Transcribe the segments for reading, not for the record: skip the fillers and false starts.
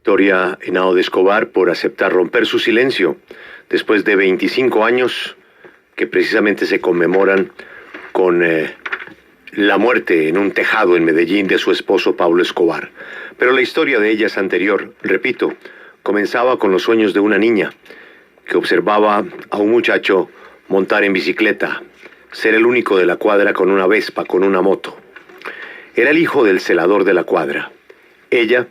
Victoria Henao de Escobar por aceptar romper su silencio después de 25 años que precisamente se conmemoran con la muerte en un tejado en Medellín de su esposo Pablo Escobar. Pero la historia de ella es anterior, repito, comenzaba con los sueños de una niña que observaba a un muchacho montar en bicicleta, ser el único de la cuadra con una Vespa, con una moto. Era el hijo del celador de la cuadra. Ella,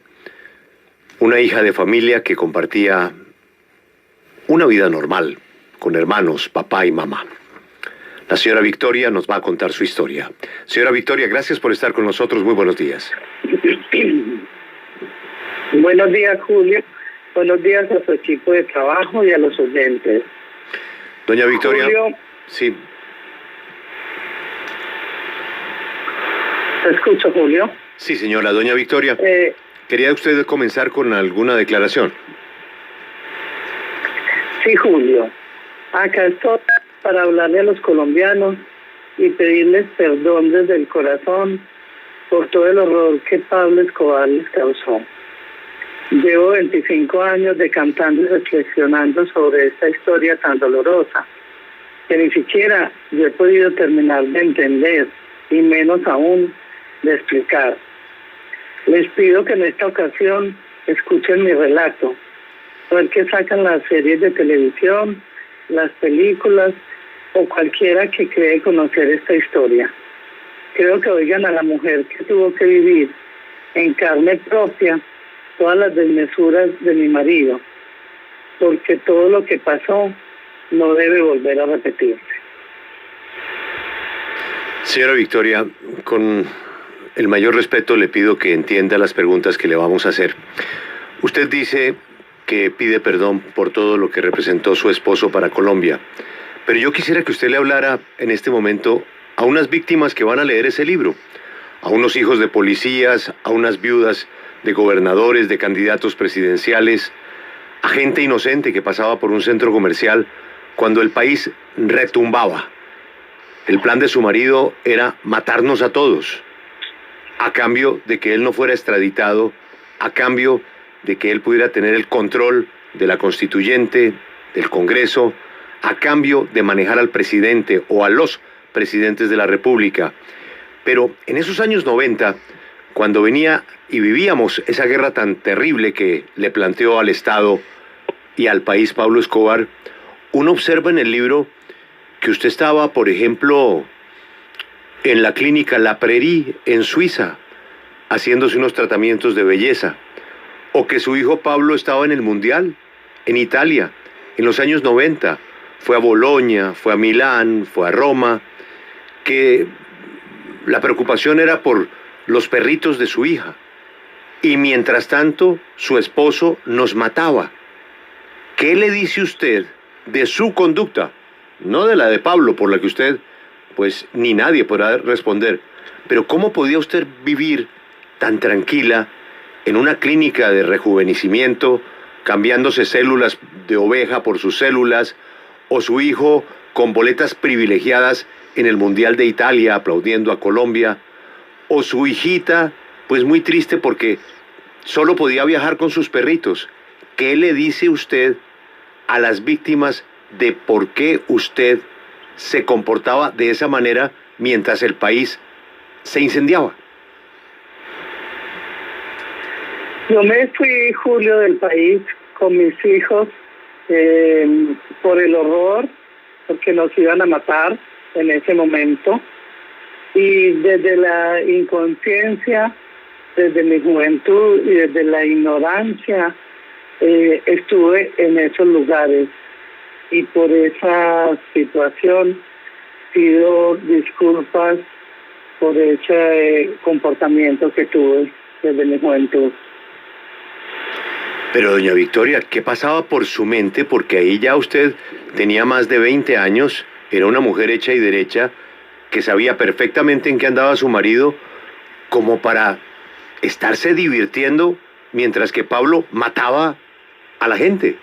una hija de familia que compartía una vida normal con hermanos, papá y mamá. La señora Victoria nos va a contar su historia. Señora Victoria, gracias por estar con nosotros. Muy buenos días. Buenos días, Julio. Buenos días a su equipo de trabajo y a los oyentes. Doña Victoria. Julio, sí. ¿te escucho, Julio? Sí, señora. Doña Victoria, ¿quería usted comenzar con alguna declaración? Sí, Julio. Acá estoy para hablarle a los colombianos y pedirles perdón desde el corazón por todo el horror que Pablo Escobar les causó. Llevo 25 años decantando y reflexionando sobre esta historia tan dolorosa, que ni siquiera yo he podido terminar de entender, y menos aún de explicar. Les pido que en esta ocasión escuchen mi relato, a ver qué sacan las series de televisión, las películas o cualquiera que cree conocer esta historia. Creo que oigan a la mujer que tuvo que vivir en carne propia todas las desmesuras de mi marido, porque todo lo que pasó no debe volver a repetirse. Señora Victoria, con el mayor respeto le pido que entienda las preguntas que le vamos a hacer. Usted dice que pide perdón por todo lo que representó su esposo para Colombia, pero yo quisiera que usted le hablara en este momento a unas víctimas que van a leer ese libro, a unos hijos de policías, a unas viudas de gobernadores, de candidatos presidenciales, a gente inocente que pasaba por un centro comercial cuando el país retumbaba. El plan de su marido era matarnos a todos, a cambio de que él no fuera extraditado, a cambio de que él pudiera tener el control de la constituyente, del Congreso, a cambio de manejar al presidente o a los presidentes de la República. Pero en esos años 90, cuando venía y vivíamos esa guerra tan terrible que le planteó al Estado y al país Pablo Escobar, uno observa en el libro que usted estaba, por ejemplo, en la clínica La Prairie, en Suiza, haciéndose unos tratamientos de belleza, o que su hijo Pablo estaba en el Mundial, en Italia, en los años 90, fue a Bolonia, fue a Milán, fue a Roma, que la preocupación era por los perritos de su hija, y mientras tanto su esposo nos mataba. ¿Qué le dice usted de su conducta? No de la de Pablo, por la que usted, pues ni nadie podrá responder, pero ¿cómo podía usted vivir tan tranquila en una clínica de rejuvenecimiento, cambiándose células de oveja por sus células, o su hijo con boletas privilegiadas en el Mundial de Italia aplaudiendo a Colombia, o su hijita, pues muy triste porque solo podía viajar con sus perritos? ¿Qué le dice usted a las víctimas de por qué usted se comportaba de esa manera mientras el país se incendiaba? Yo me fui, Julio, del país con mis hijos por el horror, porque nos iban a matar en ese momento. Y desde la inconsciencia, desde mi juventud y desde la ignorancia, estuve en esos lugares. Y por esa situación pido disculpas por ese comportamiento que tuve desde mi juventud. Pero doña Victoria, ¿qué pasaba por su mente? Porque ahí ya usted tenía más de 20 años, era una mujer hecha y derecha, que sabía perfectamente en qué andaba su marido, como para estarse divirtiendo mientras que Pablo mataba a la gente.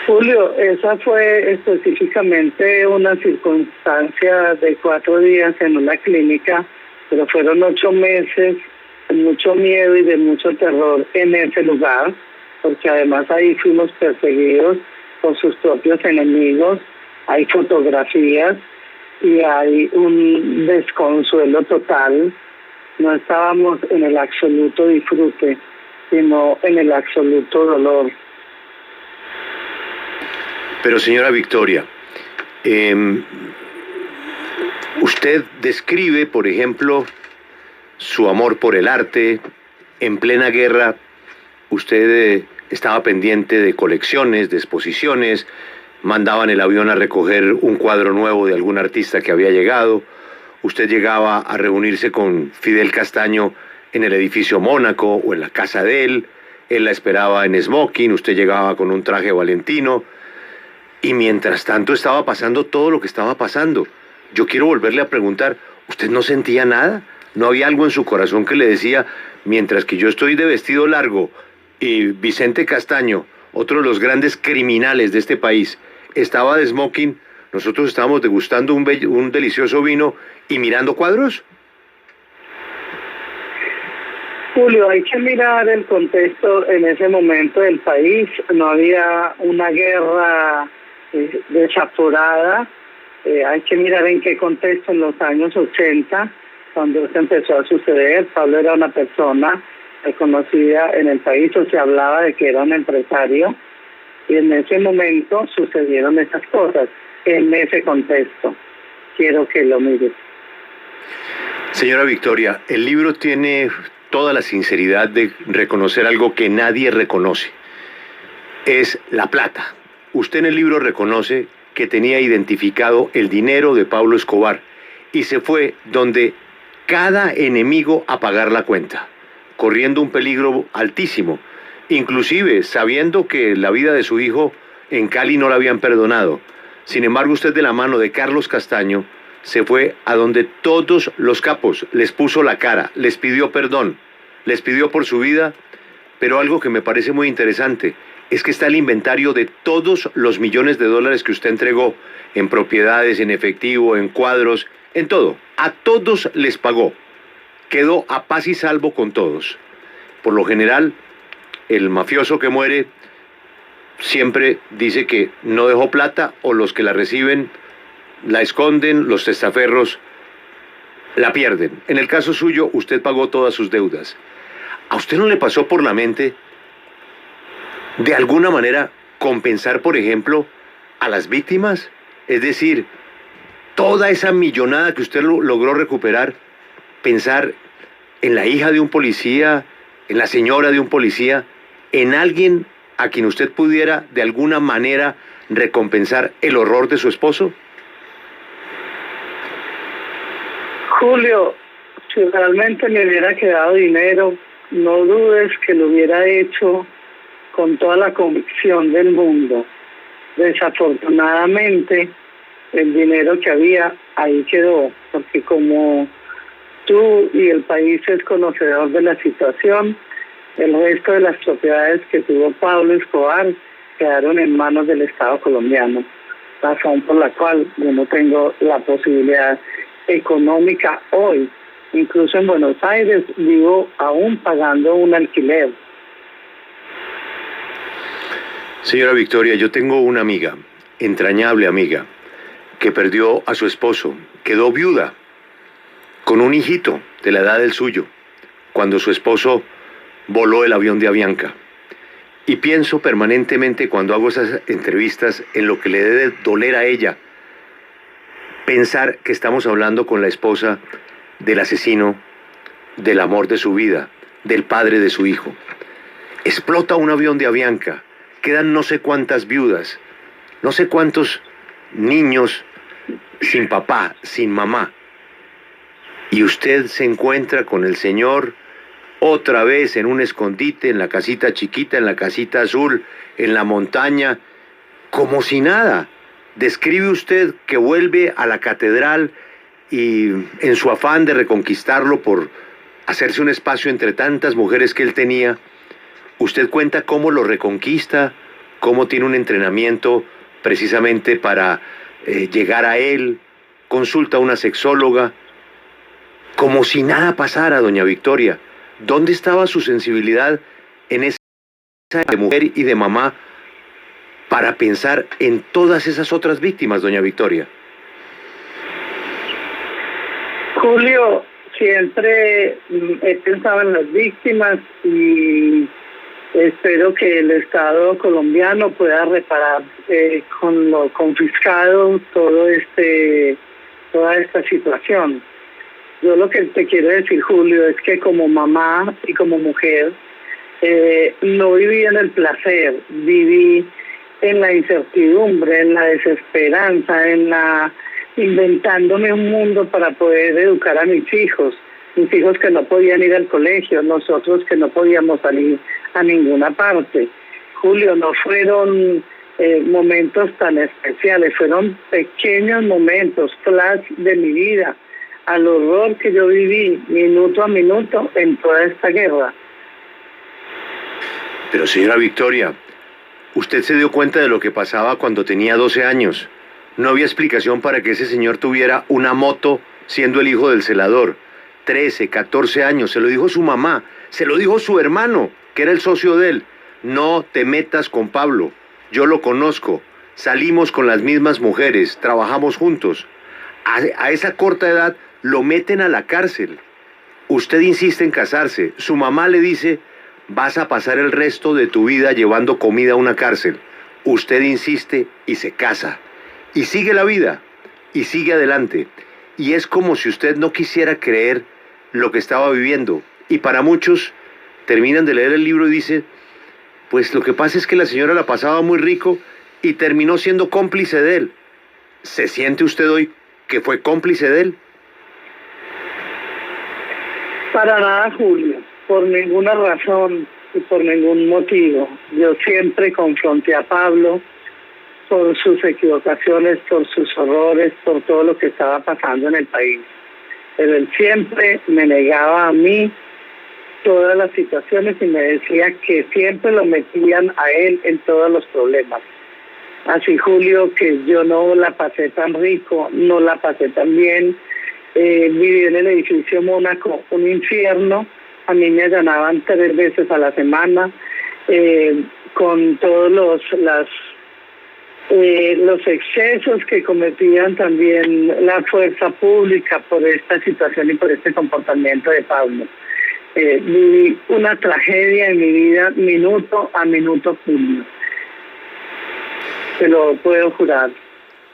Julio, esa fue específicamente una circunstancia de 4 días en una clínica, pero fueron 8 meses mucho miedo y de mucho terror en ese lugar, porque además ahí fuimos perseguidos por sus propios enemigos, hay fotografías y hay un desconsuelo total. No estábamos en el absoluto disfrute, sino en el absoluto dolor. Pero señora Victoria, usted describe, por ejemplo, su amor por el arte. En plena guerra, usted estaba pendiente de colecciones, de exposiciones, mandaban el avión a recoger un cuadro nuevo de algún artista que había llegado, usted llegaba a reunirse con Fidel Castaño en el edificio Mónaco o en la casa de él la esperaba en smoking, usted llegaba con un traje valentino, y mientras tanto estaba pasando todo lo que estaba pasando. Yo quiero volverle a preguntar, ¿usted no sentía nada? ¿No había algo en su corazón que le decía, mientras que yo estoy de vestido largo y Vicente Castaño, otro de los grandes criminales de este país, estaba de smoking, nosotros estábamos degustando un delicioso vino y mirando cuadros? Julio, hay que mirar el contexto en ese momento del país. No había una guerra desaforada. Hay que mirar en qué contexto en los años 80, cuando esto empezó a suceder. Pablo era una persona reconocida en el país, o se hablaba de que era un empresario, y en ese momento sucedieron esas cosas, en ese contexto. Quiero que lo mires. Señora Victoria, el libro tiene toda la sinceridad de reconocer algo que nadie reconoce. Es la plata. Usted en el libro reconoce que tenía identificado el dinero de Pablo Escobar y se fue donde cada enemigo a pagar la cuenta, corriendo un peligro altísimo, inclusive sabiendo que la vida de su hijo en Cali no la habían perdonado. Sin embargo, usted, de la mano de Carlos Castaño, se fue a donde todos los capos, les puso la cara, les pidió perdón, les pidió por su vida, pero algo que me parece muy interesante es que está el inventario de todos los millones de dólares que usted entregó en propiedades, en efectivo, en cuadros, en todo. A todos les pagó. Quedó a paz y salvo con todos. Por lo general, el mafioso que muere siempre dice que no dejó plata, o los que la reciben la esconden, los testaferros la pierden. En el caso suyo, usted pagó todas sus deudas. ¿A usted no le pasó por la mente, de alguna manera, compensar, por ejemplo, a las víctimas? Es decir, toda esa millonada que usted logró recuperar, pensar en la hija de un policía, en la señora de un policía, en alguien a quien usted pudiera, de alguna manera, recompensar el horror de su esposo. Julio, si realmente me hubiera quedado dinero, no dudes que lo hubiera hecho con toda la convicción del mundo. Desafortunadamente, el dinero que había ahí quedó, porque como tú y el país es conocedor de la situación, el resto de las propiedades que tuvo Pablo Escobar quedaron en manos del Estado colombiano, razón por la cual yo no tengo la posibilidad económica hoy. Incluso en Buenos Aires vivo aún pagando un alquiler. Señora Victoria, yo tengo una amiga, entrañable amiga, que perdió a su esposo, quedó viuda, con un hijito de la edad del suyo, cuando su esposo voló el avión de Avianca. Y pienso permanentemente, cuando hago esas entrevistas, en lo que le debe doler a ella, pensar que estamos hablando con la esposa del asesino, del amor de su vida, del padre de su hijo. Explota un avión de Avianca, quedan no sé cuántas viudas, no sé cuántos niños sin papá, sin mamá. Y usted se encuentra con el Señor otra vez en un escondite, en la casita chiquita, en la casita azul, en la montaña, como si nada. Describe usted que vuelve a la catedral y, en su afán de reconquistarlo por hacerse un espacio entre tantas mujeres que él tenía, usted cuenta cómo lo reconquista, cómo tiene un entrenamiento precisamente para llegar a él, consulta a una sexóloga, como si nada pasara, doña Victoria. ¿Dónde estaba su sensibilidad en esa de mujer y de mamá para pensar en todas esas otras víctimas, doña Victoria? Julio, siempre he pensado en las víctimas y espero que el Estado colombiano pueda reparar con lo confiscado toda esta situación. Yo lo que te quiero decir, Julio, es que como mamá y como mujer no viví en el placer, viví en la incertidumbre, en la desesperanza, inventándome un mundo para poder educar a mis hijos que no podían ir al colegio, nosotros que no podíamos salir a ninguna parte. Julio, no fueron momentos tan especiales, fueron pequeños momentos, flash de mi vida, al horror que yo viví minuto a minuto en toda esta guerra. Pero señora Victoria, usted se dio cuenta de lo que pasaba cuando tenía 12 años. No había explicación para que ese señor tuviera una moto siendo el hijo del celador. 13, 14 años, se lo dijo su mamá, se lo dijo su hermano, que era el socio de él. No te metas con Pablo, yo lo conozco, salimos con las mismas mujeres, trabajamos juntos. A esa corta edad lo meten a la cárcel. Usted insiste en casarse, su mamá le dice, vas a pasar el resto de tu vida llevando comida a una cárcel. Usted insiste y se casa. Y sigue la vida, y sigue adelante. Y es como si usted no quisiera creer lo que estaba viviendo. Y para muchos, terminan de leer el libro y dicen, pues lo que pasa es que la señora la pasaba muy rico y terminó siendo cómplice de él. ¿Se siente usted hoy que fue cómplice de él? Para nada, Julio, por ninguna razón y por ningún motivo. Yo siempre confronté a Pablo por sus equivocaciones, por sus horrores, por todo lo que estaba pasando en el país. Pero él siempre me negaba a mí todas las situaciones y me decía que siempre lo metían a él en todos los problemas. Así, Julio, que yo no la pasé tan rico, no la pasé tan bien. Viví en el edificio Mónaco, un infierno. A mí me allanaban 3 veces a la semana, con todos los excesos que cometían también la fuerza pública por esta situación y por este comportamiento de Pablo. Viví una tragedia en mi vida minuto a minuto, Julio. Te lo puedo jurar.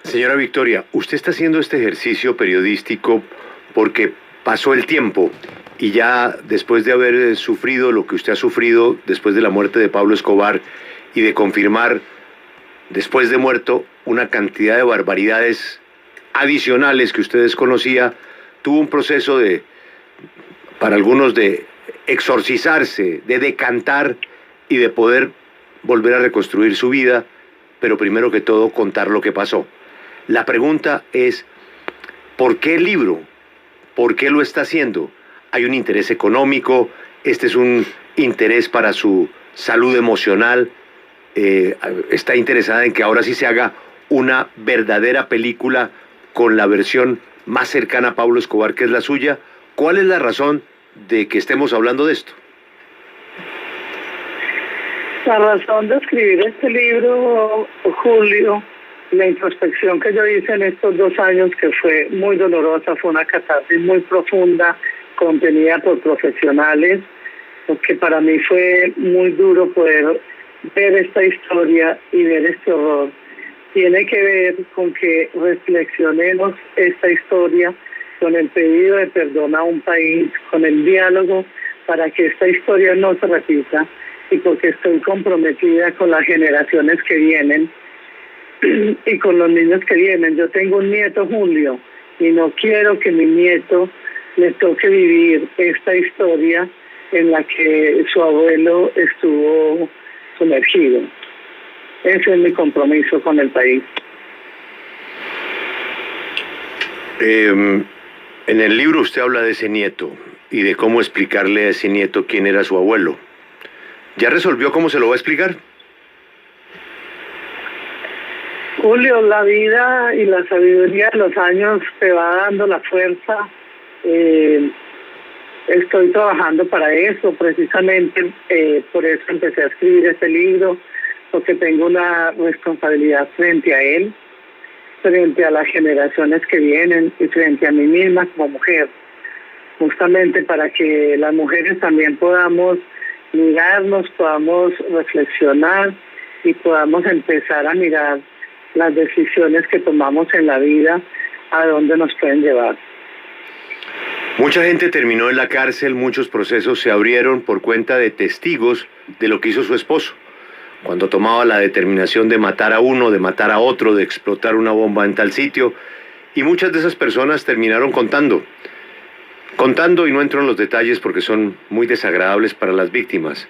Señora Victoria, usted está haciendo este ejercicio periodístico porque pasó el tiempo y ya después de haber sufrido lo que usted ha sufrido después de la muerte de Pablo Escobar y de confirmar después de muerto una cantidad de barbaridades adicionales que usted desconocía, tuvo un proceso para algunos de exorcizarse, de decantar y de poder volver a reconstruir su vida, pero primero que todo contar lo que pasó. La pregunta es, ¿por qué el libro? ¿Por qué lo está haciendo? ¿Hay un interés económico? ¿Este es un interés para su salud emocional? ¿Está interesada en que ahora sí se haga una verdadera película con la versión más cercana a Pablo Escobar, que es la suya? ¿Cuál es la razón de que estemos hablando de esto? La razón de escribir este libro, Julio, la introspección que yo hice en estos 2 años, que fue muy dolorosa, fue una catarsis muy profunda, contenida por profesionales, porque para mí fue muy duro poder ver esta historia y ver este horror. Tiene que ver con que reflexionemos esta historia con el pedido de perdón a un país, con el diálogo para que esta historia no se repita y porque estoy comprometida con las generaciones que vienen y con los niños que vienen. Yo tengo un nieto, Julio, y no quiero que mi nieto le toque vivir esta historia en la que su abuelo estuvo sumergido. Ese es mi compromiso con el país. En el libro usted habla de ese nieto y de cómo explicarle a ese nieto quién era su abuelo. ¿Ya resolvió cómo se lo va a explicar? Julio, la vida y la sabiduría de los años te va dando la fuerza Estoy trabajando para eso, precisamente por eso empecé a escribir este libro, porque tengo una responsabilidad frente a él, frente a las generaciones que vienen y frente a mí misma como mujer, justamente para que las mujeres también podamos mirarnos, podamos reflexionar y podamos empezar a mirar las decisiones que tomamos en la vida, a dónde nos pueden llevar. Mucha gente terminó en la cárcel, muchos procesos se abrieron por cuenta de testigos de lo que hizo su esposo. Cuando tomaba la determinación de matar a uno, de matar a otro, de explotar una bomba en tal sitio. Y muchas de esas personas terminaron contando, y no entro en los detalles porque son muy desagradables para las víctimas.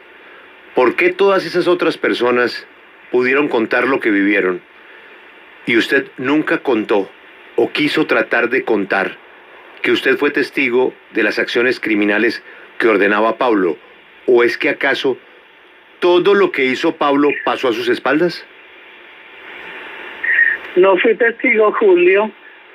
¿Por qué todas esas otras personas pudieron contar lo que vivieron y usted nunca contó o quiso tratar de contar que usted fue testigo de las acciones criminales que ordenaba Pablo? ¿O es que acaso todo lo que hizo Pablo pasó a sus espaldas? No fui testigo, Julio,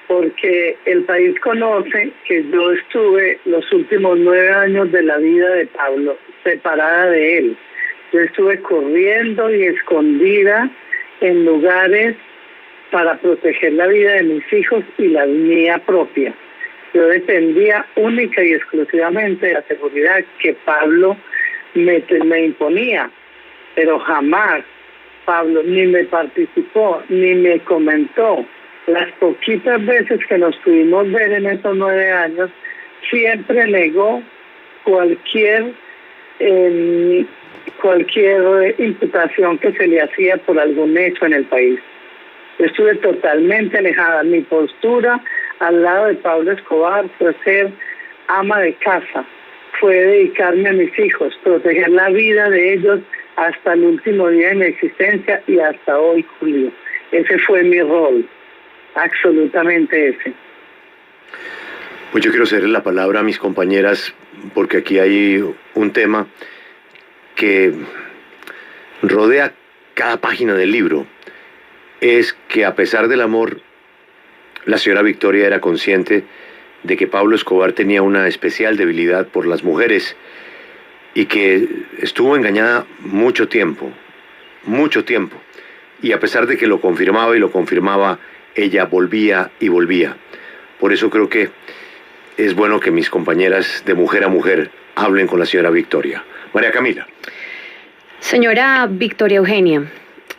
porque el país conoce que yo estuve los últimos 9 años de la vida de Pablo separada de él. Yo estuve corriendo y escondida en lugares para proteger la vida de mis hijos y la mía propia. Yo dependía única y exclusivamente de la seguridad que Pablo me imponía, pero jamás Pablo ni me participó, ni me comentó. Las poquitas veces que nos pudimos ver en estos 9 años, siempre negó cualquier imputación que se le hacía por algún hecho en el país. Yo estuve totalmente alejada. Mi postura al lado de Pablo Escobar fue ser ama de casa, fue dedicarme a mis hijos, proteger la vida de ellos hasta el último día de mi existencia y hasta hoy, Julio. Ese fue mi rol, absolutamente ese. Pues yo quiero ceder la palabra a mis compañeras porque aquí hay un tema que rodea cada página del libro. Es que a pesar del amor, la señora Victoria era consciente de que Pablo Escobar tenía una especial debilidad por las mujeres y que estuvo engañada mucho tiempo. Y a pesar de que lo confirmaba y lo confirmaba, ella volvía y volvía. Por eso creo que es bueno que mis compañeras de mujer a mujer hablen con la señora Victoria. María Camila. Señora Victoria Eugenia,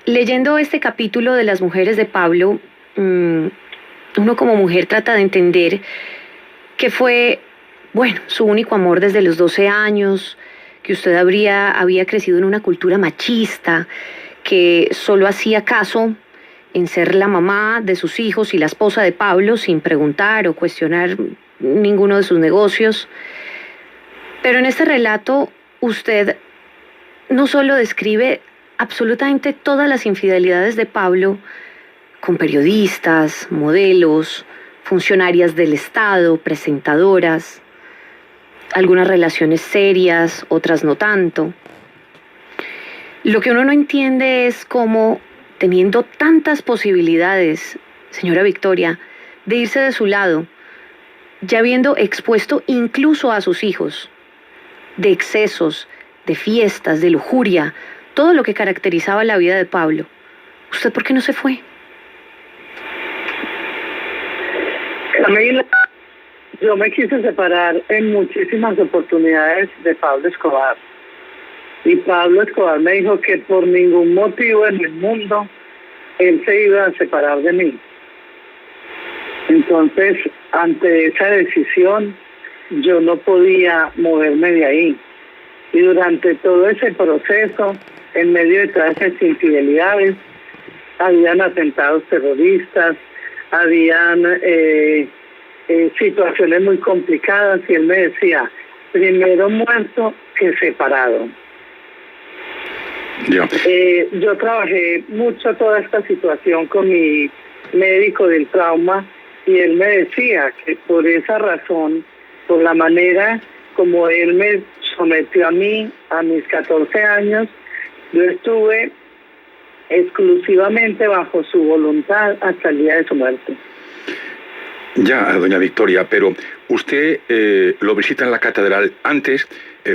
leyendo este capítulo de las mujeres de Pablo, uno como mujer trata de entender que fue, su único amor desde los 12 años, que usted había crecido en una cultura machista, que solo hacía caso en ser la mamá de sus hijos y la esposa de Pablo sin preguntar o cuestionar ninguno de sus negocios. Pero en este relato usted no solo describe absolutamente todas las infidelidades de Pablo con periodistas, modelos, funcionarias del Estado, presentadoras, algunas relaciones serias, otras no tanto. Lo que uno no entiende es cómo, teniendo tantas posibilidades, señora Victoria, de irse de su lado, ya habiendo expuesto incluso a sus hijos, de excesos, de fiestas, de lujuria, todo lo que caracterizaba la vida de Pablo, ¿usted por qué no se fue? Camila, yo me quise separar en muchísimas oportunidades de Pablo Escobar. Y Pablo Escobar me dijo que por ningún motivo en el mundo él se iba a separar de mí. Entonces, ante esa decisión, yo no podía moverme de ahí. Y durante todo ese proceso, en medio de todas esas infidelidades, habían atentados terroristas, habían situaciones muy complicadas, y él me decía, primero muerto que separado. Yo trabajé mucho toda esta situación con mi médico del trauma, y él me decía que por esa razón, por la manera como él me sometió a mí a mis 14 años, yo estuve exclusivamente bajo su voluntad hasta el día de su muerte. Ya, doña Victoria, pero usted lo visita en la catedral. Antes,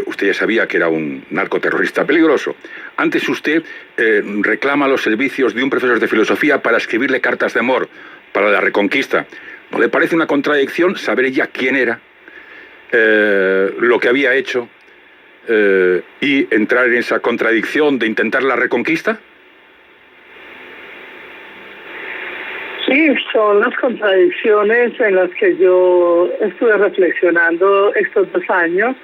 usted ya sabía que era un narcoterrorista peligroso. Antes usted reclama los servicios de un profesor de filosofía para escribirle cartas de amor para la Reconquista. ¿No le parece una contradicción saber ella quién era, lo que había hecho, y entrar en esa contradicción de intentar la Reconquista? Sí, son las contradicciones en las que yo estuve reflexionando estos 2 años.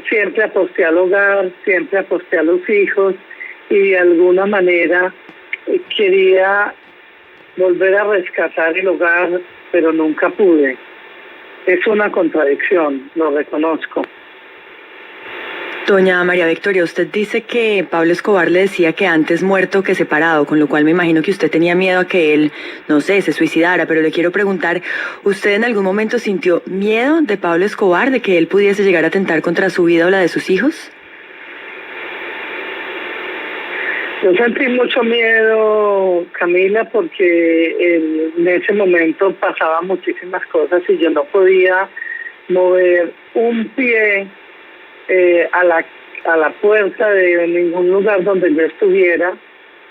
Siempre aposté al hogar, siempre aposté a los hijos y de alguna manera quería volver a rescatar el hogar, pero nunca pude. Es una contradicción, lo reconozco. Doña María Victoria, usted dice que Pablo Escobar le decía que antes muerto que separado, con lo cual me imagino que usted tenía miedo a que él, no sé, se suicidara, pero le quiero preguntar, ¿usted en algún momento sintió miedo de Pablo Escobar, de que él pudiese llegar a atentar contra su vida o la de sus hijos? Yo sentí mucho miedo, Camila, porque en ese momento pasaban muchísimas cosas y yo no podía mover un pie a la puerta de ningún lugar donde yo estuviera,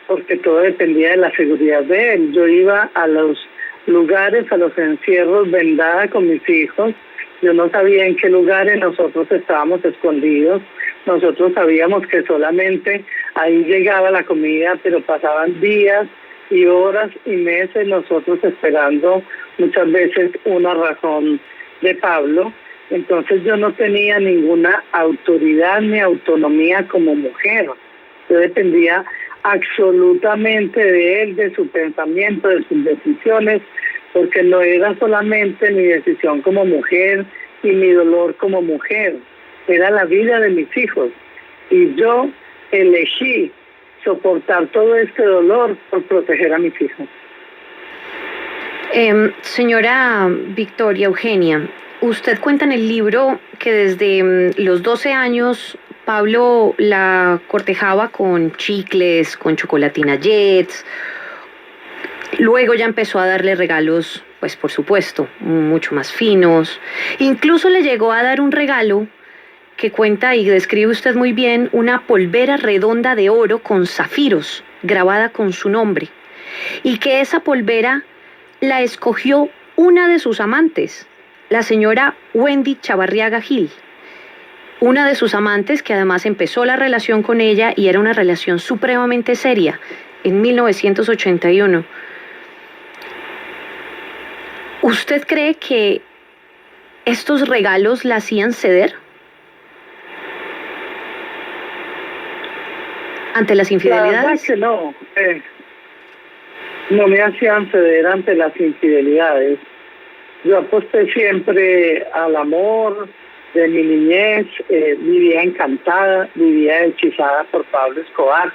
porque todo dependía de la seguridad de él. Yo iba a los lugares, a los encierros, vendada con mis hijos. Yo no sabía en qué lugares nosotros estábamos escondidos. Nosotros sabíamos que solamente ahí llegaba la comida, pero pasaban días y horas y meses nosotros esperando muchas veces una razón de Pablo. Entonces yo no tenía ninguna autoridad ni autonomía como mujer. Yo dependía absolutamente de él, de su pensamiento, de sus decisiones, porque no era solamente mi decisión como mujer y mi dolor como mujer, era la vida de mis hijos. Y yo elegí soportar todo este dolor por proteger a mis hijos. Señora Victoria Eugenia, usted cuenta en el libro que desde los 12 años Pablo la cortejaba con chicles, con chocolatina Jets. Luego ya empezó a darle regalos, pues por supuesto, mucho más finos. Incluso le llegó a dar un regalo que cuenta y describe usted muy bien, una polvera redonda de oro con zafiros, grabada con su nombre. Y que esa polvera la escogió una de sus amantes, la señora Wendy Chavarriaga Gil. Una de sus amantes que además empezó la relación con ella y era una relación supremamente seria en 1981. ¿Usted cree que estos regalos la hacían ceder ante las infidelidades? La verdad que no. No me hacían ceder ante las infidelidades. Yo aposté siempre al amor de mi niñez, vivía encantada, vivía hechizada por Pablo Escobar.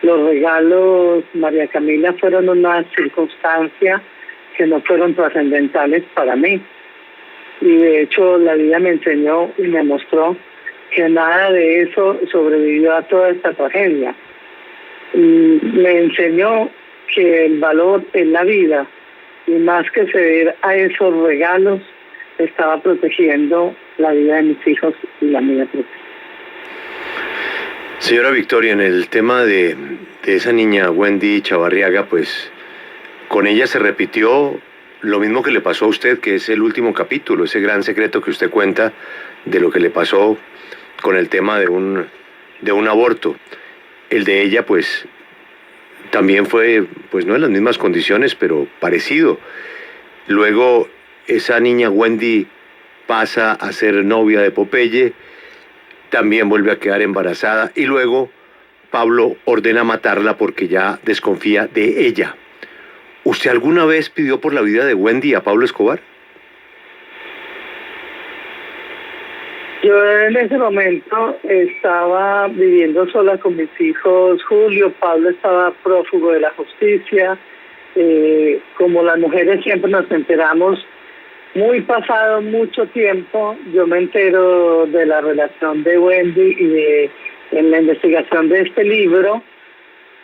Los regalos, María Camila, fueron una circunstancia que no fueron trascendentales para mí. Y de hecho la vida me enseñó y me mostró que nada de eso sobrevivió a toda esta tragedia. Me enseñó que el valor en la vida, y más que ceder a esos regalos, estaba protegiendo la vida de mis hijos y la mía propia. Señora Victoria, en el tema de esa niña Wendy Chavarriaga, pues con ella se repitió lo mismo que le pasó a usted, que es el último capítulo, ese gran secreto que usted cuenta de lo que le pasó con el tema de un aborto. El de ella, pues, también fue, pues no en las mismas condiciones, pero parecido. Luego, esa niña Wendy pasa a ser novia de Popeye, también vuelve a quedar embarazada, y luego Pablo ordena matarla porque ya desconfía de ella. ¿Usted alguna vez pidió por la vida de Wendy a Pablo Escobar? Yo en ese momento estaba viviendo sola con mis hijos. Julio, Pablo estaba prófugo de la justicia. Como las mujeres siempre nos enteramos muy pasado mucho tiempo. Yo me entero de la relación de Wendy y en la investigación de este libro.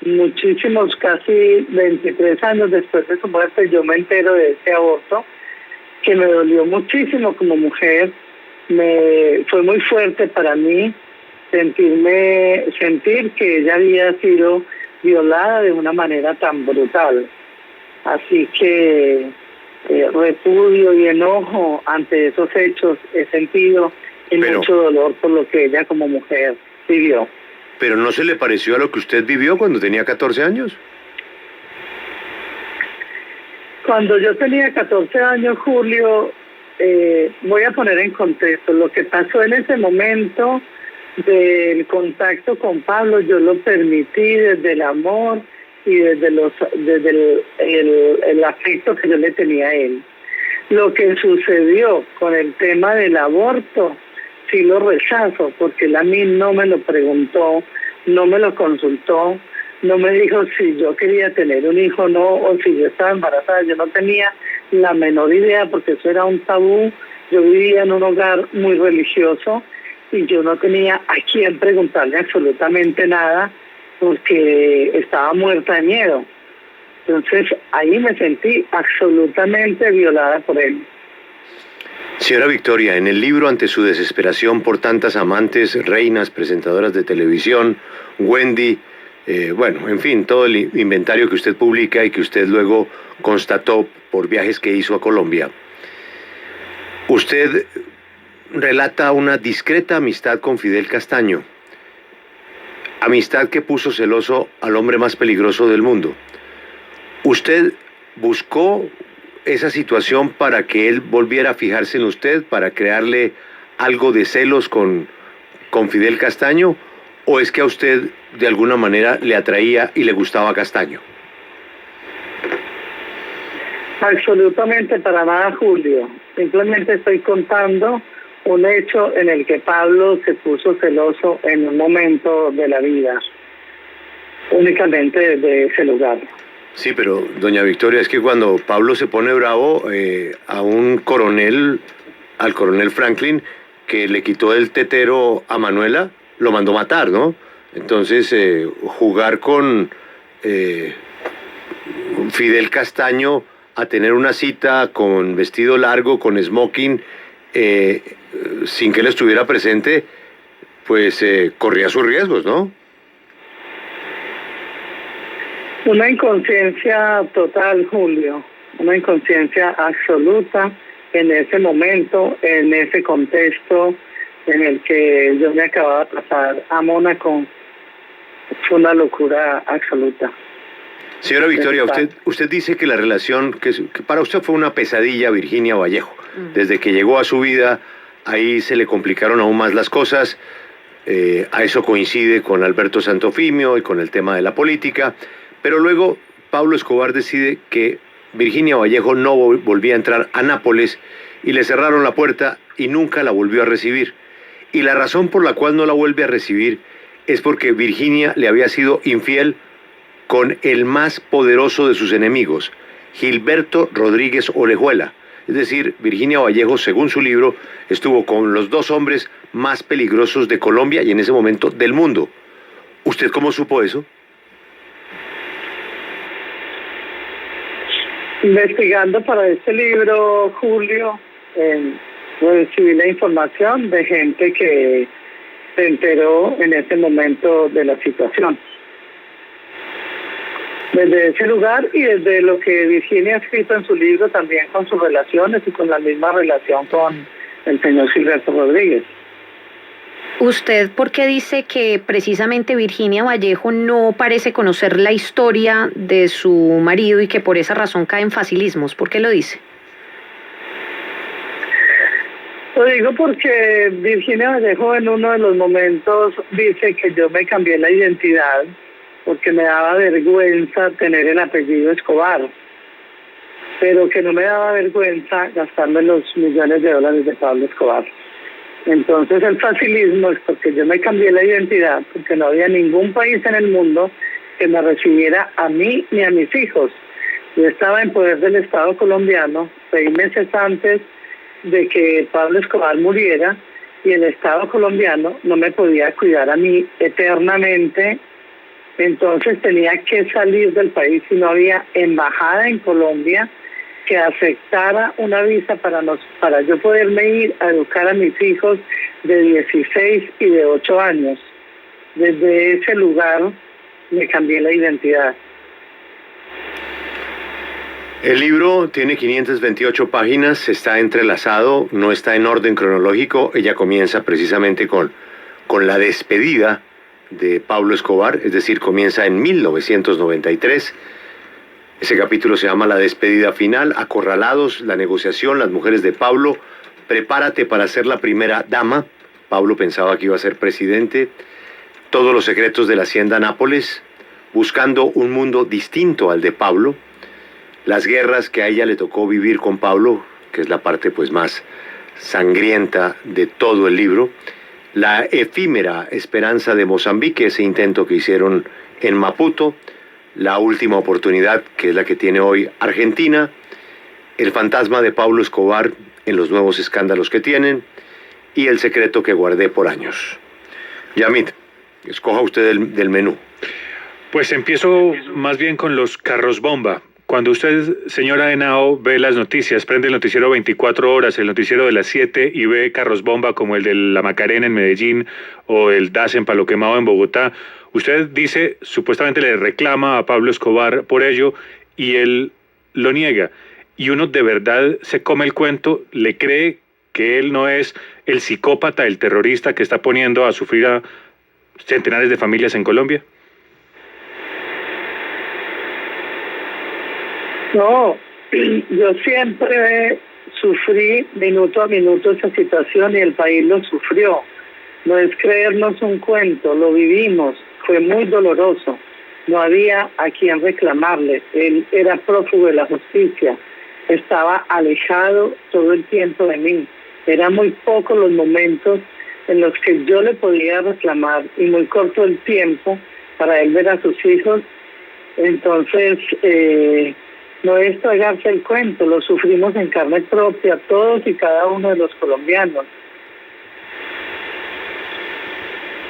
muchísimos, casi 23 años después de su muerte, yo me entero de ese aborto, que me dolió muchísimo como mujer. Fue muy fuerte para mí sentir que ella había sido violada de una manera tan brutal. Así que repudio y enojo ante esos hechos he sentido, y mucho dolor por lo que ella como mujer vivió. ¿Pero no se le pareció a lo que usted vivió cuando tenía 14 años? Cuando yo tenía 14 años, Julio, voy a poner en contexto lo que pasó en ese momento del contacto con Pablo. Yo lo permití desde el amor y desde el afecto que yo le tenía a él. Lo que sucedió con el tema del aborto, sí lo rechazo, porque él a mí no me lo preguntó, no me lo consultó, no me dijo si yo quería tener un hijo o no, o si yo estaba embarazada. Yo no tenía la menor idea, porque eso era un tabú. Yo vivía en un hogar muy religioso y yo no tenía a quién preguntarle absolutamente nada, porque estaba muerta de miedo. Entonces ahí me sentí absolutamente violada por él. Señora Victoria, en el libro, ante su desesperación por tantas amantes, reinas, presentadoras de televisión, Wendy, bueno, en fin, todo el inventario que usted publica y que usted luego constató por viajes que hizo a Colombia, usted relata una discreta amistad con Fidel Castaño, amistad que puso celoso al hombre más peligroso del mundo. ¿Usted buscó esa situación para que él volviera a fijarse en usted, para crearle algo de celos con Fidel Castaño, o es que a usted de alguna manera le atraía y le gustaba Castaño? Absolutamente para nada, Julio. Simplemente estoy contando un hecho en el que Pablo se puso celoso en un momento de la vida, únicamente desde ese lugar. Sí, pero doña Victoria, es que cuando Pablo se pone bravo a un coronel, al coronel Franklin, que le quitó el tetero a Manuela, lo mandó matar, ¿no? Entonces, jugar con Fidel Castaño a tener una cita con vestido largo, con smoking, sin que él estuviera presente, pues corría sus riesgos, ¿no? Una inconsciencia total, Julio, una inconsciencia absoluta en ese momento, en ese contexto en el que yo me acababa de pasar a Mónaco. Fue una locura absoluta. Señora Victoria, usted dice que la relación, que para usted fue una pesadilla, Virginia Vallejo. Desde que llegó a su vida, ahí se le complicaron aún más las cosas. A eso coincide con Alberto Santofimio y con el tema de la política. Pero luego Pablo Escobar decide que Virginia Vallejo no volvía a entrar a Nápoles y le cerraron la puerta y nunca la volvió a recibir. Y la razón por la cual no la vuelve a recibir es porque Virginia le había sido infiel con el más poderoso de sus enemigos, Gilberto Rodríguez Orejuela. Es decir, Virginia Vallejo, según su libro, estuvo con los dos hombres más peligrosos de Colombia y en ese momento del mundo. ¿Usted cómo supo eso? Investigando para este libro, Julio, recibí la información de gente que se enteró en ese momento de la situación. Desde ese lugar y desde lo que Virginia ha escrito en su libro, también con sus relaciones y con la misma relación con el señor Gilberto Rodríguez. ¿Usted por qué dice que precisamente Virginia Vallejo no parece conocer la historia de su marido y que por esa razón cae en facilismos? ¿Por qué lo dice? Lo digo porque Virginia Vallejo en uno de los momentos dice que yo me cambié la identidad porque me daba vergüenza tener el apellido Escobar, pero que no me daba vergüenza gastarme los millones de dólares de Pablo Escobar. Entonces el facilismo es porque yo me cambié la identidad, porque no había ningún país en el mundo que me recibiera a mí ni a mis hijos. Yo estaba en poder del Estado colombiano 6 meses antes de que Pablo Escobar muriera y el Estado colombiano no me podía cuidar a mí eternamente Entonces tenía que salir del país y no había embajada en Colombia que aceptara una visa para yo poderme ir a educar a mis hijos de 16 y de 8 años. Desde ese lugar me cambié la identidad. El libro tiene 528 páginas, está entrelazado, no está en orden cronológico. Ella comienza precisamente con la despedida de Pablo Escobar, es decir, comienza en 1993. Ese capítulo se llama La despedida final, Acorralados, la negociación, las mujeres de Pablo, prepárate para ser la primera dama. Pablo pensaba que iba a ser presidente. Todos los secretos de la hacienda Nápoles, buscando un mundo distinto al de Pablo. Las guerras que a ella le tocó vivir con Pablo, que es la parte pues más sangrienta de todo el libro. La efímera esperanza de Mozambique, ese intento que hicieron en Maputo. La última oportunidad, que es la que tiene hoy Argentina. El fantasma de Pablo Escobar en los nuevos escándalos que tienen. Y el secreto que guardé por años. Yamit, escoja usted del menú. Pues empiezo más bien con los carros bomba. Cuando usted, señora Henao, ve las noticias, prende el noticiero 24 horas, el noticiero de las 7 y ve carros bomba como el de la Macarena en Medellín o el DAS en Palo Quemado en Bogotá, usted dice, supuestamente le reclama a Pablo Escobar por ello y él lo niega. Y uno de verdad se come el cuento, le cree que él no es el psicópata, el terrorista que está poniendo a sufrir a centenares de familias en Colombia. No, yo siempre sufrí minuto a minuto esa situación y el país lo sufrió. No es creernos un cuento, lo vivimos, fue muy doloroso. No había a quien reclamarle, él era prófugo de la justicia, estaba alejado todo el tiempo de mí. Eran muy pocos los momentos en los que yo le podía reclamar y muy corto el tiempo para él ver a sus hijos. Entonces, no es tragarse el cuento, lo sufrimos en carne propia, todos y cada uno de los colombianos.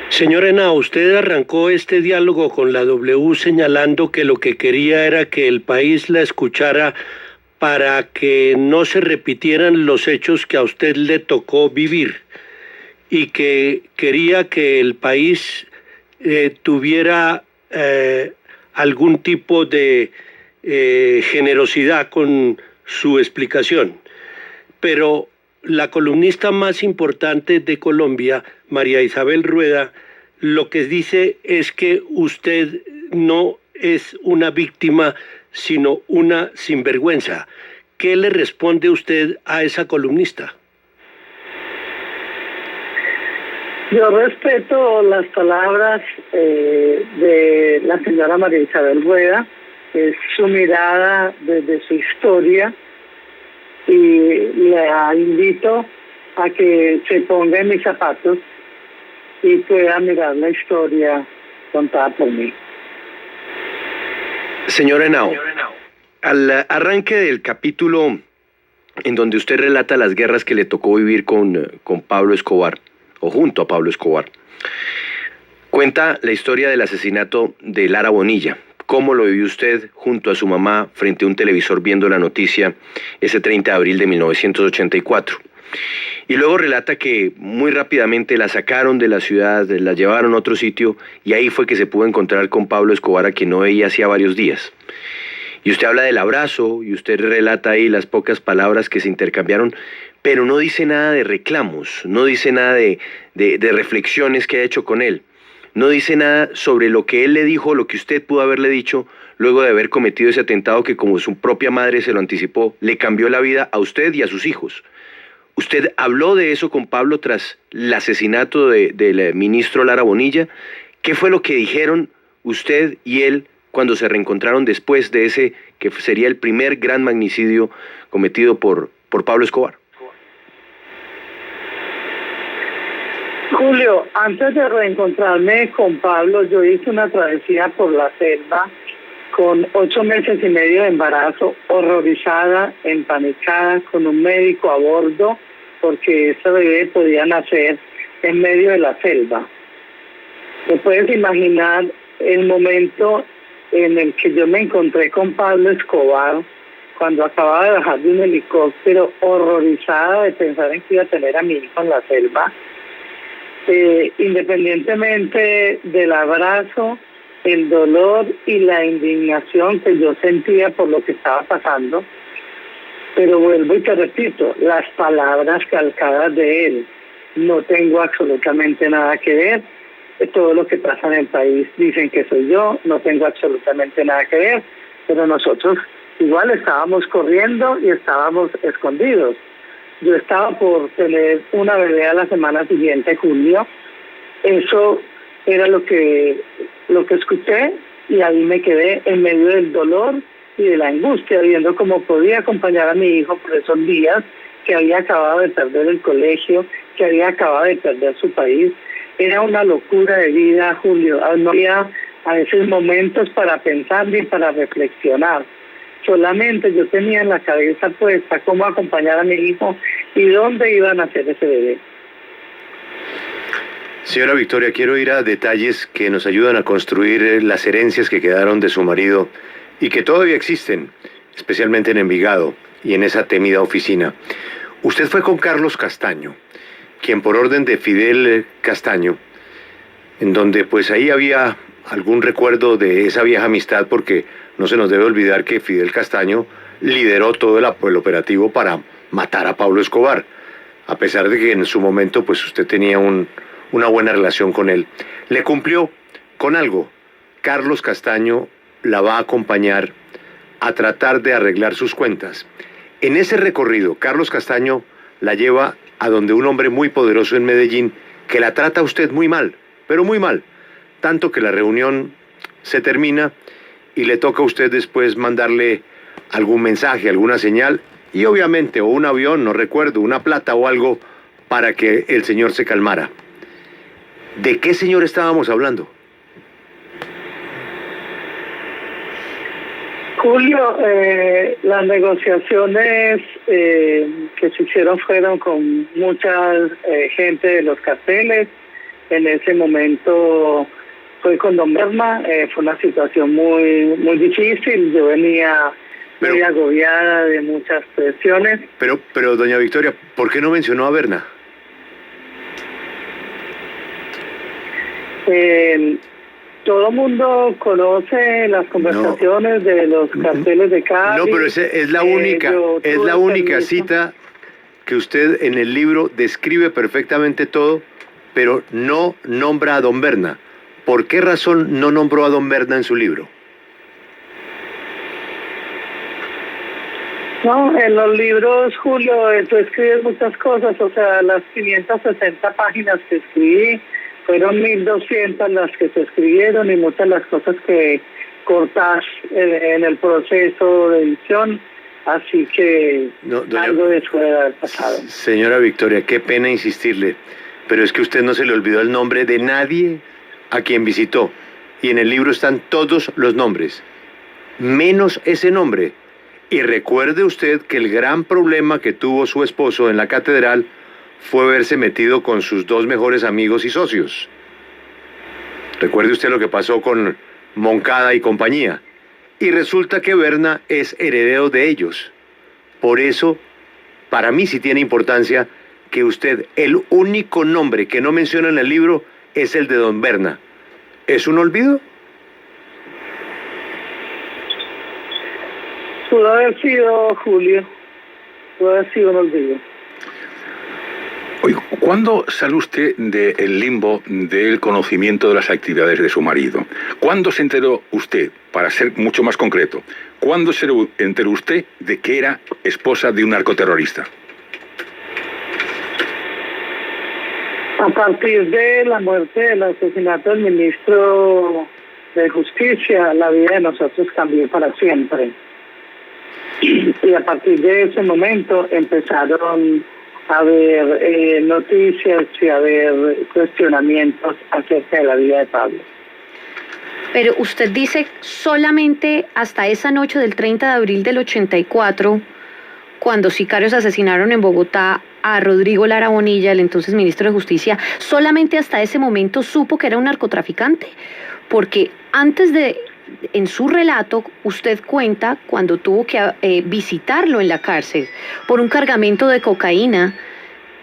Señora Henao, usted arrancó este diálogo con la W señalando que lo que quería era que el país la escuchara para que no se repitieran los hechos que a usted le tocó vivir y que quería que el país tuviera algún tipo de generosidad con su explicación. Pero la columnista más importante de Colombia, María Isabel Rueda, lo que dice es que usted no es una víctima, sino una sinvergüenza. ¿Qué le responde usted a esa columnista? Yo respeto las palabras de la señora María Isabel Rueda, es su mirada desde su historia, y la invito a que se ponga en mis zapatos y pueda mirar la historia contada por mí. Señora Henao, al arranque del capítulo en donde usted relata las guerras que le tocó vivir con Pablo Escobar, o junto a Pablo Escobar, cuenta la historia del asesinato de Lara Bonilla. ¿Cómo lo vivió usted junto a su mamá frente a un televisor viendo la noticia ese 30 de abril de 1984? Y luego relata que muy rápidamente la sacaron de la ciudad, la llevaron a otro sitio y ahí fue que se pudo encontrar con Pablo Escobar, a quien no veía hacía varios días. Y usted habla del abrazo y usted relata ahí las pocas palabras que se intercambiaron, pero no dice nada de reclamos, no dice nada de reflexiones que ha hecho con él. No dice nada sobre lo que él le dijo, lo que usted pudo haberle dicho luego de haber cometido ese atentado que, como su propia madre se lo anticipó, le cambió la vida a usted y a sus hijos. ¿Usted habló de eso con Pablo tras el asesinato del ministro Lara Bonilla? ¿Qué fue lo que dijeron usted y él cuando se reencontraron después de ese que sería el primer gran magnicidio cometido por Pablo Escobar? Julio, antes de reencontrarme con Pablo, yo hice una travesía por la selva con 8 meses y medio de embarazo, horrorizada, empanicada, con un médico a bordo, porque ese bebé podía nacer en medio de la selva. Te puedes imaginar el momento en el que yo me encontré con Pablo Escobar, cuando acababa de bajar de un helicóptero, horrorizada de pensar en que iba a tener a mi hijo en la selva, independientemente del abrazo, el dolor y la indignación que yo sentía por lo que estaba pasando, pero vuelvo y te repito, las palabras calcadas de él, no tengo absolutamente nada que ver, todo lo que pasa en el país dicen que soy yo, no tengo absolutamente nada que ver, pero nosotros igual estábamos corriendo y estábamos escondidos. Yo estaba por tener una bebé a la semana siguiente, Julio. Eso era lo que escuché, y ahí me quedé en medio del dolor y de la angustia, viendo cómo podía acompañar a mi hijo por esos días, que había acabado de perder el colegio, que había acabado de perder su país. Era una locura de vida, Julio. No había a veces momentos para pensar ni para reflexionar. Solamente yo tenía en la cabeza puesta cómo acompañar a mi hijo y dónde iba a nacer ese bebé. Señora Victoria, quiero ir a detalles que nos ayudan a construir las herencias que quedaron de su marido y que todavía existen, especialmente en Envigado y en esa temida oficina. Usted fue con Carlos Castaño, quien por orden de Fidel Castaño, en donde pues ahí había algún recuerdo de esa vieja amistad, porque no se nos debe olvidar que Fidel Castaño lideró todo el operativo para matar a Pablo Escobar, a pesar de que en su momento pues usted tenía una buena relación con él. Le cumplió con algo. Carlos Castaño la va a acompañar a tratar de arreglar sus cuentas. En ese recorrido, Carlos Castaño la lleva a donde un hombre muy poderoso en Medellín, que la trata a usted muy mal, pero muy mal, tanto que la reunión se termina y le toca a usted después mandarle algún mensaje, alguna señal, y obviamente, o un avión, no recuerdo, una plata o algo, para que el señor se calmara. ¿De qué señor estábamos hablando? Julio, las negociaciones que se hicieron fueron con mucha gente de los carteles. En ese momento fue con Don Berna, fue una situación muy difícil. Yo venía muy agobiada de muchas presiones. Pero doña Victoria, ¿por qué no mencionó a Berna? Todo el mundo conoce las conversaciones de los carteles de Cali. No, pero es la única cita que usted en el libro describe perfectamente todo, pero no nombra a Don Berna. ¿Por qué razón no nombró a Don Berna en su libro? No, en los libros, Julio, tú escribes muchas cosas, o sea, las 560 páginas que escribí, fueron 1200 las que se escribieron y muchas las cosas que cortas en el proceso de edición, así que algo de eso debe haber pasado. Señora Victoria, qué pena insistirle, pero es que usted no se le olvidó el nombre de nadie a quien visitó, y en el libro están todos los nombres, menos ese nombre. Y recuerde usted que el gran problema que tuvo su esposo en la catedral fue verse metido con sus dos mejores amigos y socios. Recuerde usted lo que pasó con Moncada y compañía. Y resulta que Berna es heredero de ellos. Por eso, para mí sí tiene importancia que usted, el único nombre que no menciona en el libro es el de Don Berna. ¿Es un olvido? Pudo haber sido, Julio, pudo haber sido un olvido. Oye, ¿cuándo sale usted del limbo del conocimiento de las actividades de su marido? ¿Cuándo se enteró usted, para ser mucho más concreto, cuándo se enteró usted de que era esposa de un narcoterrorista? A partir de la muerte, del asesinato del ministro de Justicia, la vida de nosotros cambió para siempre. Y a partir de ese momento empezaron a haber noticias y a haber cuestionamientos acerca de la vida de Pablo. Pero usted dice solamente hasta esa noche del 30 de abril del 84, cuando sicarios asesinaron en Bogotá a Rodrigo Lara Bonilla, el entonces ministro de Justicia, solamente hasta ese momento supo que era un narcotraficante? Porque antes de, en su relato, usted cuenta cuando tuvo que visitarlo en la cárcel por un cargamento de cocaína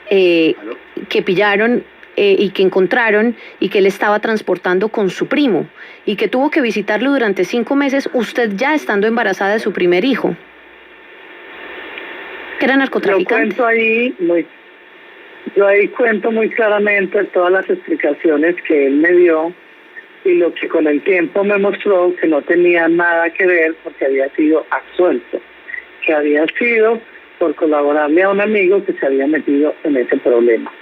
que pillaron y que encontraron y que él estaba transportando con su primo y que tuvo que visitarlo durante 5 meses, usted ya estando embarazada de su primer hijo. Que era narcotraficante. Yo ahí cuento muy claramente todas las explicaciones que él me dio y lo que con el tiempo me mostró que no tenía nada que ver porque había sido absuelto, que había sido por colaborarle a un amigo que se había metido en ese problema.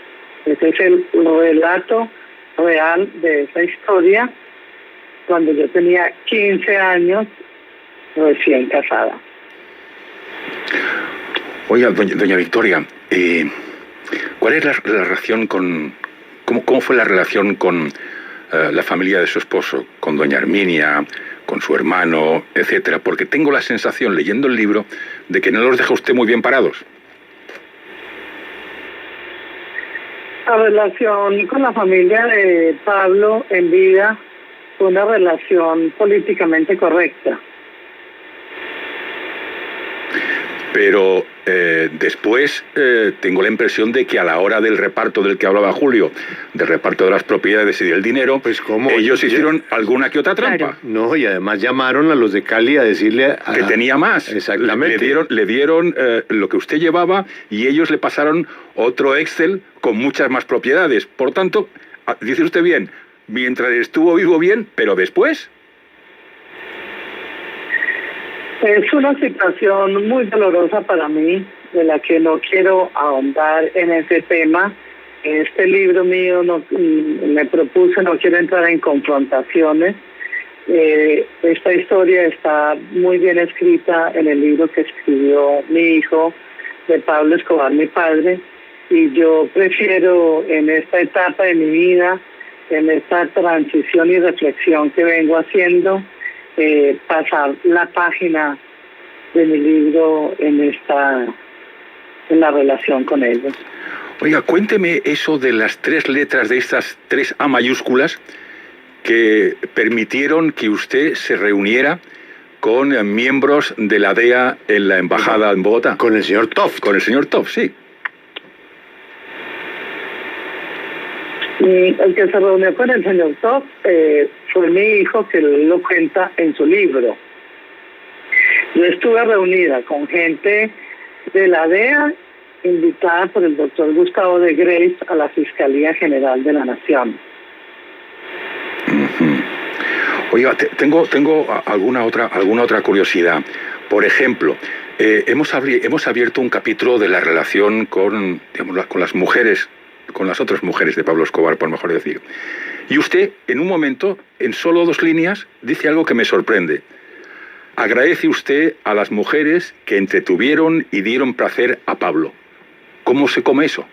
Ese es el relato real de esa historia cuando yo tenía 15 años recién casada. Oiga, doña Victoria, ¿cuál es la relación con... ¿Cómo fue la relación con la familia de su esposo, con doña Herminia, con su hermano, etcétera? Porque tengo la sensación, leyendo el libro, de que no los deja usted muy bien parados. La relación con la familia de Pablo en vida fue una relación políticamente correcta. Pero después tengo la impresión de que a la hora del reparto del que hablaba Julio, del reparto de las propiedades y del dinero, pues ¿cómo? Ellos hicieron alguna que otra trampa. Claro. No, y además llamaron a los de Cali a decirle... Que tenía más. Exactamente. Le dieron lo que usted llevaba y ellos le pasaron otro Excel con muchas más propiedades. Por tanto, dice usted bien, mientras estuvo vivo bien, pero después... Es una situación muy dolorosa para mí, de la que no quiero ahondar en ese tema. Este libro mío me propuse, no quiero entrar en confrontaciones. Esta historia está muy bien escrita en el libro que escribió mi hijo, de Pablo Escobar, mi padre, y yo prefiero en esta etapa de mi vida, en esta transición y reflexión que vengo haciendo, pasar la página de mi libro en la relación con ellos. Oiga, cuénteme eso de las 3 letras de estas 3 A mayúsculas que permitieron que usted se reuniera con miembros de la DEA en la embajada en Bogotá. Con el señor Toft. Con el señor Toft, sí. Y el que se reunió con el señor Toft fue mi hijo, que lo cuenta en su libro. Yo estuve reunida con gente de la DEA, invitada por el doctor Gustavo de Grace a la Fiscalía General de la Nación. Oiga, tengo alguna otra curiosidad. Por ejemplo, hemos abierto un capítulo de la relación con las mujeres, con las otras mujeres de Pablo Escobar, por mejor decir. Y usted, en un momento, en solo 2 líneas, dice algo que me sorprende. Agradece usted a las mujeres que entretuvieron y dieron placer a Pablo. ¿Cómo se come eso?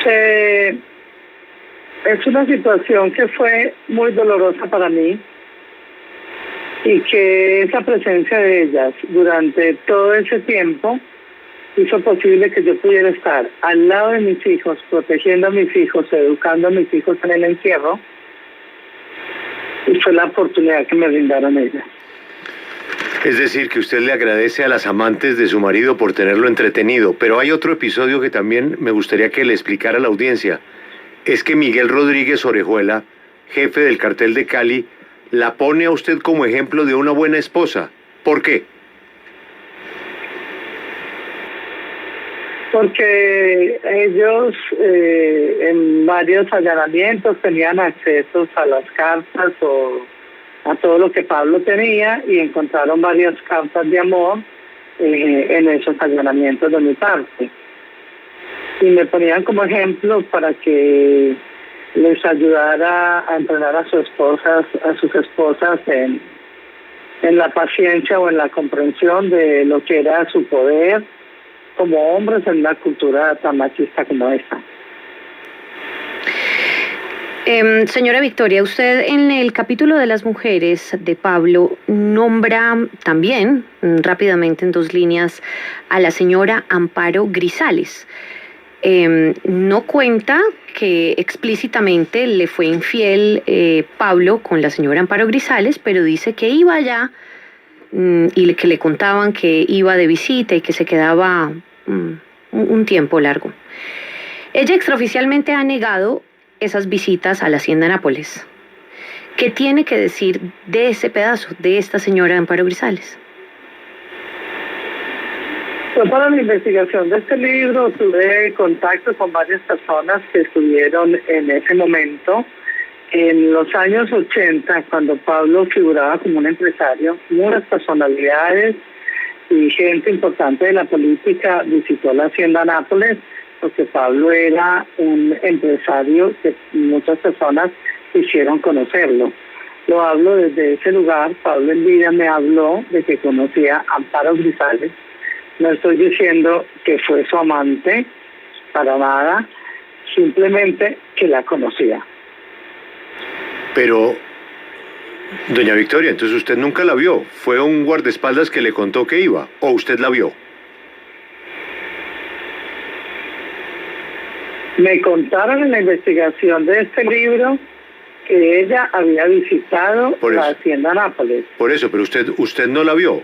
Es una situación que fue muy dolorosa para mí y que esa presencia de ellas durante todo ese tiempo hizo posible que yo pudiera estar al lado de mis hijos, protegiendo a mis hijos, educando a mis hijos en el encierro, y fue la oportunidad que me brindaron ellas. Es decir, que usted le agradece a las amantes de su marido por tenerlo entretenido, pero hay otro episodio que también me gustaría que le explicara a la audiencia. Es que Miguel Rodríguez Orejuela, jefe del cartel de Cali, la pone a usted como ejemplo de una buena esposa. ¿Por qué? Porque ellos en varios allanamientos tenían accesos a las cartas o a todo lo que Pablo tenía y encontraron varias cartas de amor en esos allanamientos de mi parte. Y me ponían como ejemplo para que les ayudara a entrenar a sus esposas en la paciencia o en la comprensión de lo que era su poder como hombres en una cultura tan machista como esta. Señora Victoria, usted en el capítulo de las mujeres de Pablo nombra también, rápidamente en 2 líneas, a la señora Amparo Grisales. No cuenta que explícitamente le fue infiel Pablo con la señora Amparo Grisales, pero dice que iba allá y que le contaban que iba de visita y que se quedaba un tiempo largo. Ella extraoficialmente ha negado esas visitas a la Hacienda Nápoles. ¿Qué tiene que decir de ese pedazo, de esta señora Amparo Grisales? Pues para la investigación de este libro tuve contacto con varias personas que estuvieron en ese momento. En los años 80, cuando Pablo figuraba como un empresario, muchas personalidades y gente importante de la política visitó la Hacienda Nápoles, porque Pablo era un empresario que muchas personas quisieron conocerlo. Lo hablo desde ese lugar. Pablo en vida me habló de que conocía a Amparo Grisales. No estoy diciendo que fue su amante, para nada, simplemente que la conocía. Pero, doña Victoria, entonces usted nunca la vio. ¿Fue un guardaespaldas que le contó que iba? ¿O usted la vio? Me contaron en la investigación de este libro que ella había visitado la Hacienda Nápoles. Por eso, pero usted no la vio.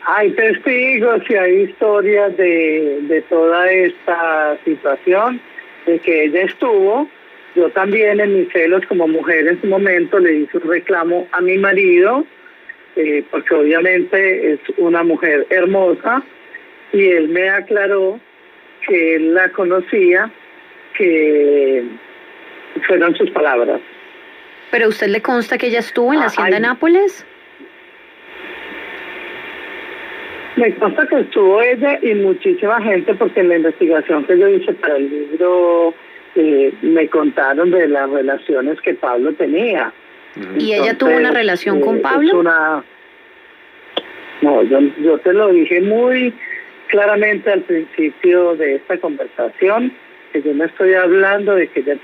Hay testigos y hay historias de toda esta situación, de que ella estuvo. Yo también en mis celos como mujer en su momento le hice un reclamo a mi marido, porque obviamente es una mujer hermosa, y él me aclaró que él la conocía, que fueron sus palabras. ¿Pero a usted le consta que ella estuvo en la Hacienda Nápoles? Me consta que estuvo ella y muchísima gente, porque en la investigación que yo hice para el libro me contaron de las relaciones que Pablo tenía. ¿Y ella tuvo una relación con Pablo? No, yo te lo dije muy claramente al principio de esta conversación, que yo no estoy hablando de que ella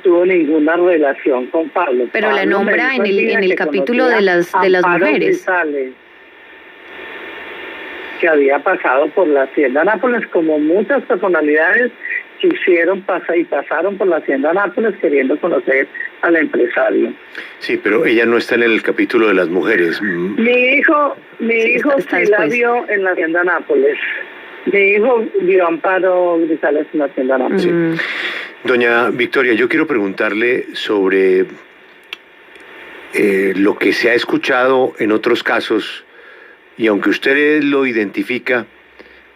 tuvo ninguna relación con Pablo. Pero Pablo la nombra en el capítulo de las mujeres. Grisales, que había pasado por la Hacienda Nápoles, como muchas personalidades que pasaron por la Hacienda Nápoles queriendo conocer al empresario. Sí, pero ella no está en el capítulo de las mujeres. Mi hijo sí la vio en la Hacienda Nápoles. Mi hijo vio a Amparo Grisales en la Hacienda Nápoles. Sí. Doña Victoria, yo quiero preguntarle sobre lo que se ha escuchado en otros casos, y aunque usted lo identifica,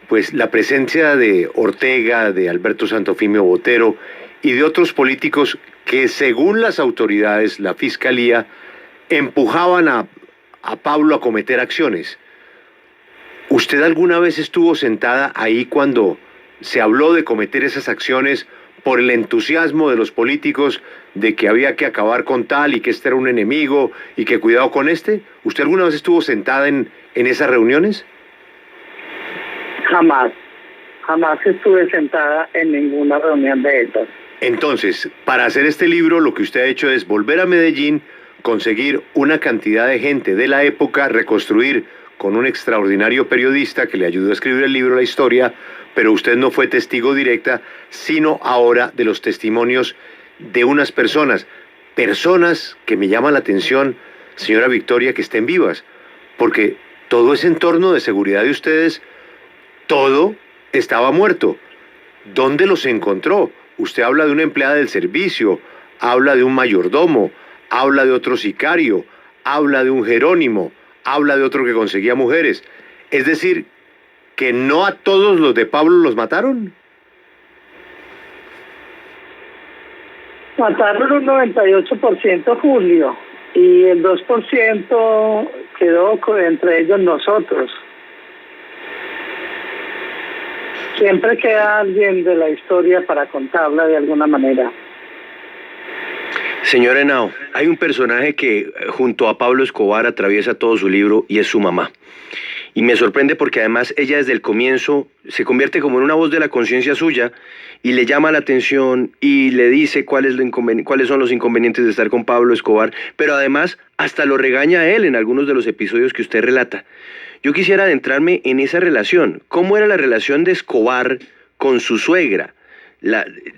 pues la presencia de Ortega, de Alberto Santofimio Botero y de otros políticos que, según las autoridades, la Fiscalía, empujaban a Pablo a cometer acciones. ¿Usted alguna vez estuvo sentada ahí cuando se habló de cometer esas acciones por el entusiasmo de los políticos de que había que acabar con tal y que este era un enemigo y que cuidado con este? ¿Usted alguna vez estuvo sentada en esas reuniones? Jamás estuve sentada en ninguna reunión de estas. Entonces, para hacer este libro, lo que usted ha hecho es volver a Medellín, conseguir una cantidad de gente de la época, reconstruir con un extraordinario periodista que le ayudó a escribir el libro, la historia, pero usted no fue testigo directa, sino ahora de los testimonios de unas personas que me llaman la atención, señora Victoria, que estén vivas, porque todo ese entorno de seguridad de ustedes, todo estaba muerto. ¿Dónde los encontró? Usted habla de una empleada del servicio, habla de un mayordomo, habla de otro sicario, habla de un Jerónimo, habla de otro que conseguía mujeres. Es decir, que no a todos los de Pablo los mataron. Mataron un 98%, Julio, y el 2% quedó entre ellos nosotros. Siempre queda alguien de la historia para contarla de alguna manera. Señor Henao, hay un personaje que junto a Pablo Escobar atraviesa todo su libro y es su mamá. Y me sorprende porque además ella desde el comienzo se convierte como en una voz de la conciencia suya y le llama la atención y le dice cuáles son los inconvenientes de estar con Pablo Escobar, pero además hasta lo regaña a él en algunos de los episodios que usted relata. Yo quisiera adentrarme en esa relación. ¿Cómo era la relación de Escobar con su suegra?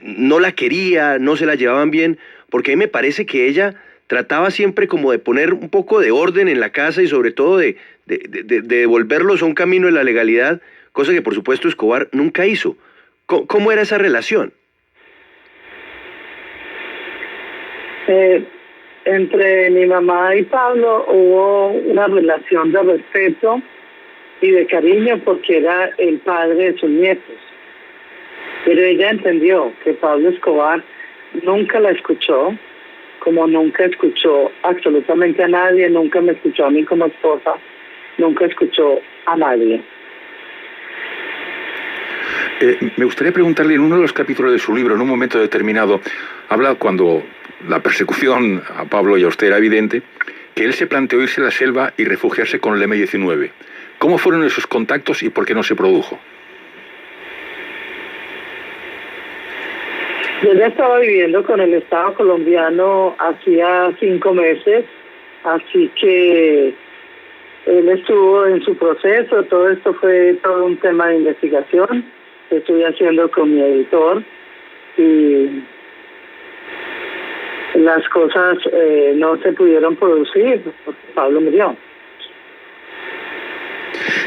No la quería, no se la llevaban bien, porque a mí me parece que ella trataba siempre como de poner un poco de orden en la casa y sobre todo de devolverlos a un camino de la legalidad, cosa que por supuesto Escobar nunca hizo. ¿Cómo era esa relación? Entre mi mamá y Pablo hubo una relación de respeto y de cariño porque era el padre de sus nietos. Pero ella entendió que Pablo Escobar nunca la escuchó, como nunca escuchó absolutamente a nadie, nunca me escuchó a mí como esposa, nunca escuchó a nadie. Me gustaría preguntarle, en uno de los capítulos de su libro, en un momento determinado, habla cuando la persecución a Pablo y a usted era evidente, que él se planteó irse a la selva y refugiarse con el M-19. ¿Cómo fueron esos contactos y por qué no se produjo? Yo ya estaba viviendo con el Estado colombiano hacía 5 meses, así que él estuvo en su proceso. Todo esto fue todo un tema de investigación que estoy haciendo con mi editor y las cosas no se pudieron producir porque Pablo murió.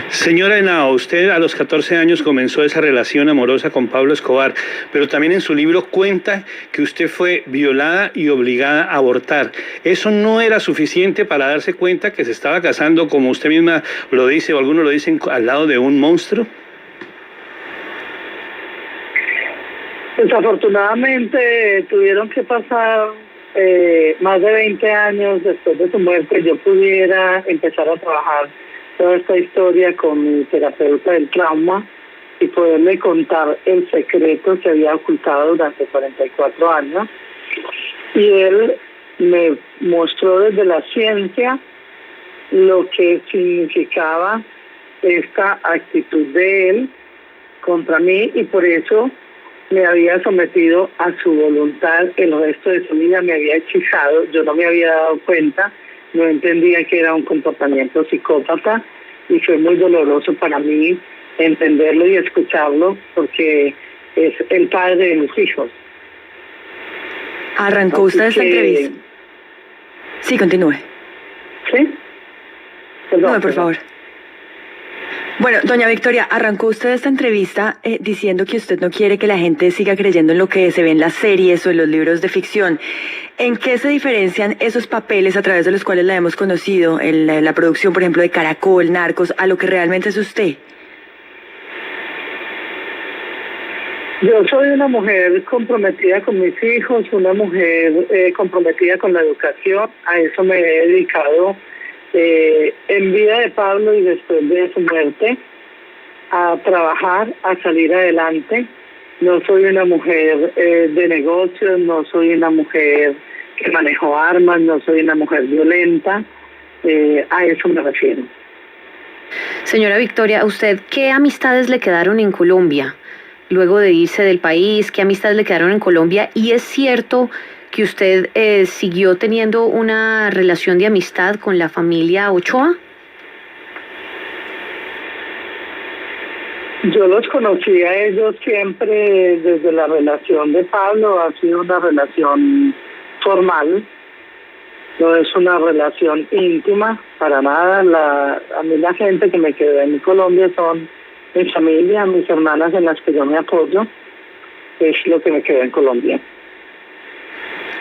Señora Henao, usted a los 14 años comenzó esa relación amorosa con Pablo Escobar, pero también en su libro cuenta que usted fue violada y obligada a abortar. ¿Eso no era suficiente para darse cuenta que se estaba casando, como usted misma lo dice o algunos lo dicen, al lado de un monstruo? Desafortunadamente tuvieron que pasar más de 20 años después de su muerte. Yo pudiera empezar a trabajar toda esta historia con mi terapeuta del trauma y poderle contar el secreto que había ocultado durante 44 años. Y él me mostró desde la ciencia lo que significaba esta actitud de él contra mí y por eso me había sometido a su voluntad el resto de su vida, me había hechizado, yo no me había dado cuenta, no entendía que era un comportamiento psicópata y fue muy doloroso para mí entenderlo y escucharlo porque es el padre de mis hijos. ¿Arrancó usted esta entrevista? Sí, continúe. ¿Sí? Perdón, no, por favor. Bueno, doña Victoria, arrancó usted esta entrevista diciendo que usted no quiere que la gente siga creyendo en lo que se ve en las series o en los libros de ficción. ¿En qué se diferencian esos papeles a través de los cuales la hemos conocido, en la producción, por ejemplo, de Caracol, Narcos, a lo que realmente es usted? Yo soy una mujer comprometida con mis hijos, una mujer comprometida con la educación, a eso me he dedicado en vida de Pablo y después de su muerte, a trabajar, a salir adelante. No soy una mujer de negocios, no soy una mujer que manejo armas, no soy una mujer violenta, a eso me refiero. Señora Victoria, ¿a usted qué amistades le quedaron en Colombia? Luego de irse del país, ¿qué amistades le quedaron en Colombia? ¿Y es cierto que usted siguió teniendo una relación de amistad con la familia Ochoa? Yo los conocí a ellos siempre desde la relación de Pablo, ha sido una relación formal, no es una relación íntima, para nada. A mí la gente que me quedó en Colombia son mi familia, mis hermanas en las que yo me apoyo, es lo que me quedó en Colombia.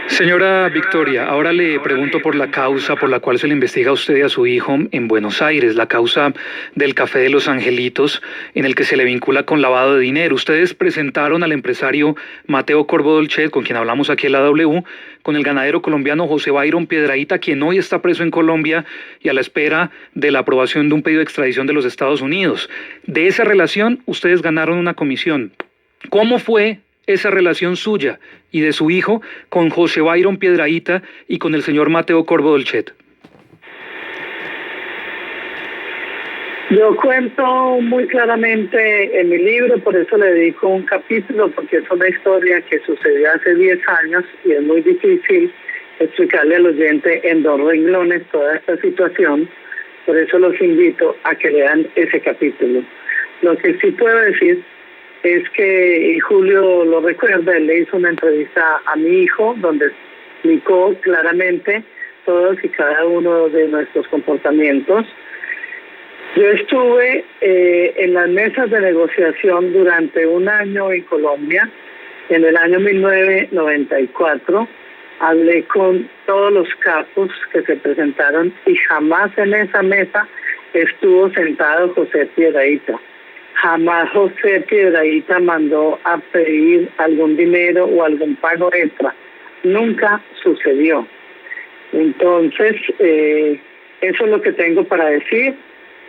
Señora Victoria, ahora le pregunto por la causa por la cual se le investiga a usted y a su hijo en Buenos Aires, la causa del Café de los Angelitos, en el que se le vincula con lavado de dinero. Ustedes presentaron al empresario Mateo Corvo Dolcet, con quien hablamos aquí en la W, con el ganadero colombiano José Byron Piedrahita, quien hoy está preso en Colombia y a la espera de la aprobación de un pedido de extradición de los Estados Unidos. De esa relación, ustedes ganaron una comisión. ¿Cómo fue esa relación suya y de su hijo con José Byron Piedrahita y con el señor Mateo Corvo Dolcet? Yo cuento muy claramente en mi libro, por eso le dedico un capítulo, porque es una historia que sucedió hace 10 años y es muy difícil explicarle al oyente en 2 renglones toda esta situación. Por eso los invito a que lean ese capítulo. Lo que sí puedo decir es que, y Julio lo recuerda, él le hizo una entrevista a mi hijo donde explicó claramente todos y cada uno de nuestros comportamientos. Yo estuve en las mesas de negociación durante 1 año en Colombia. En el año 1994 hablé con todos los capos que se presentaron y jamás en esa mesa estuvo sentado José Piedrahita. Jamás José Piedrahita mandó a pedir algún dinero o algún pago extra. Nunca sucedió. Entonces, eso es lo que tengo para decir.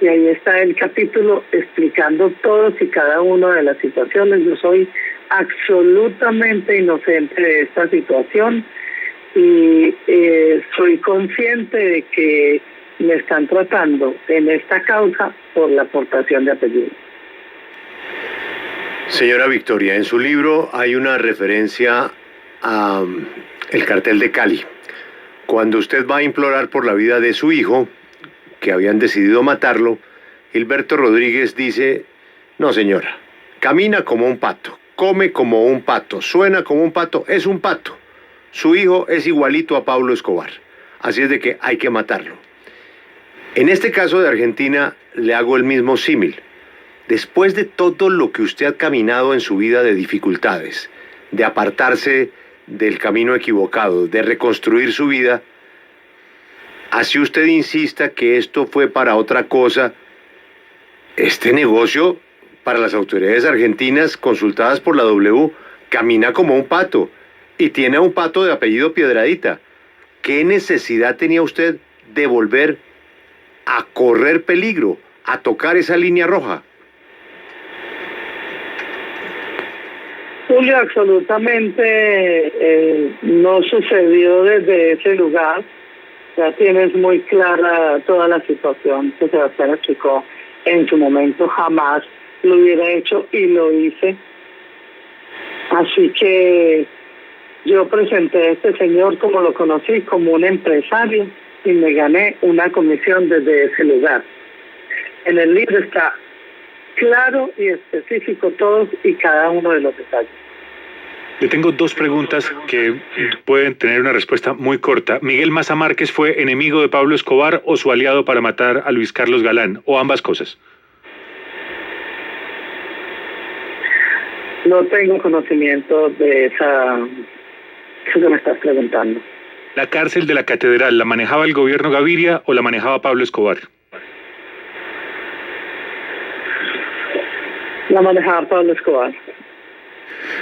Y ahí está el capítulo explicando todos y cada una de las situaciones. Yo soy absolutamente inocente de esta situación y soy consciente de que me están tratando en esta causa por la aportación de apellido. Señora Victoria, en su libro hay una referencia a el cartel de Cali. Cuando usted va a implorar por la vida de su hijo, que habían decidido matarlo, Gilberto Rodríguez dice: no señora, camina como un pato, come como un pato, suena como un pato, es un pato. Su hijo es igualito a Pablo Escobar, así es de que hay que matarlo. En este caso de Argentina le hago el mismo símil. Después de todo lo que usted ha caminado en su vida de dificultades, de apartarse del camino equivocado, de reconstruir su vida, así usted insista que esto fue para otra cosa, este negocio para las autoridades argentinas consultadas por la W camina como un pato y tiene a un pato de apellido Piedrahita. ¿Qué necesidad tenía usted de volver a correr peligro, a tocar esa línea roja? Julio, absolutamente no sucedió desde ese lugar. Ya tienes muy clara toda la situación que Sebastián explicó en su momento. Jamás lo hubiera hecho y lo hice. Así que yo presenté a este señor, como lo conocí, como un empresario y me gané una comisión desde ese lugar. En el libro está claro y específico todos y cada uno de los detalles. Le tengo 2 preguntas que pueden tener una respuesta muy corta. ¿Miguel Maza Márquez fue enemigo de Pablo Escobar o su aliado para matar a Luis Carlos Galán? ¿O ambas cosas? No tengo conocimiento de eso que me estás preguntando. ¿La cárcel de la Catedral la manejaba el gobierno Gaviria o la manejaba Pablo Escobar? La manejaba Pablo Escobar.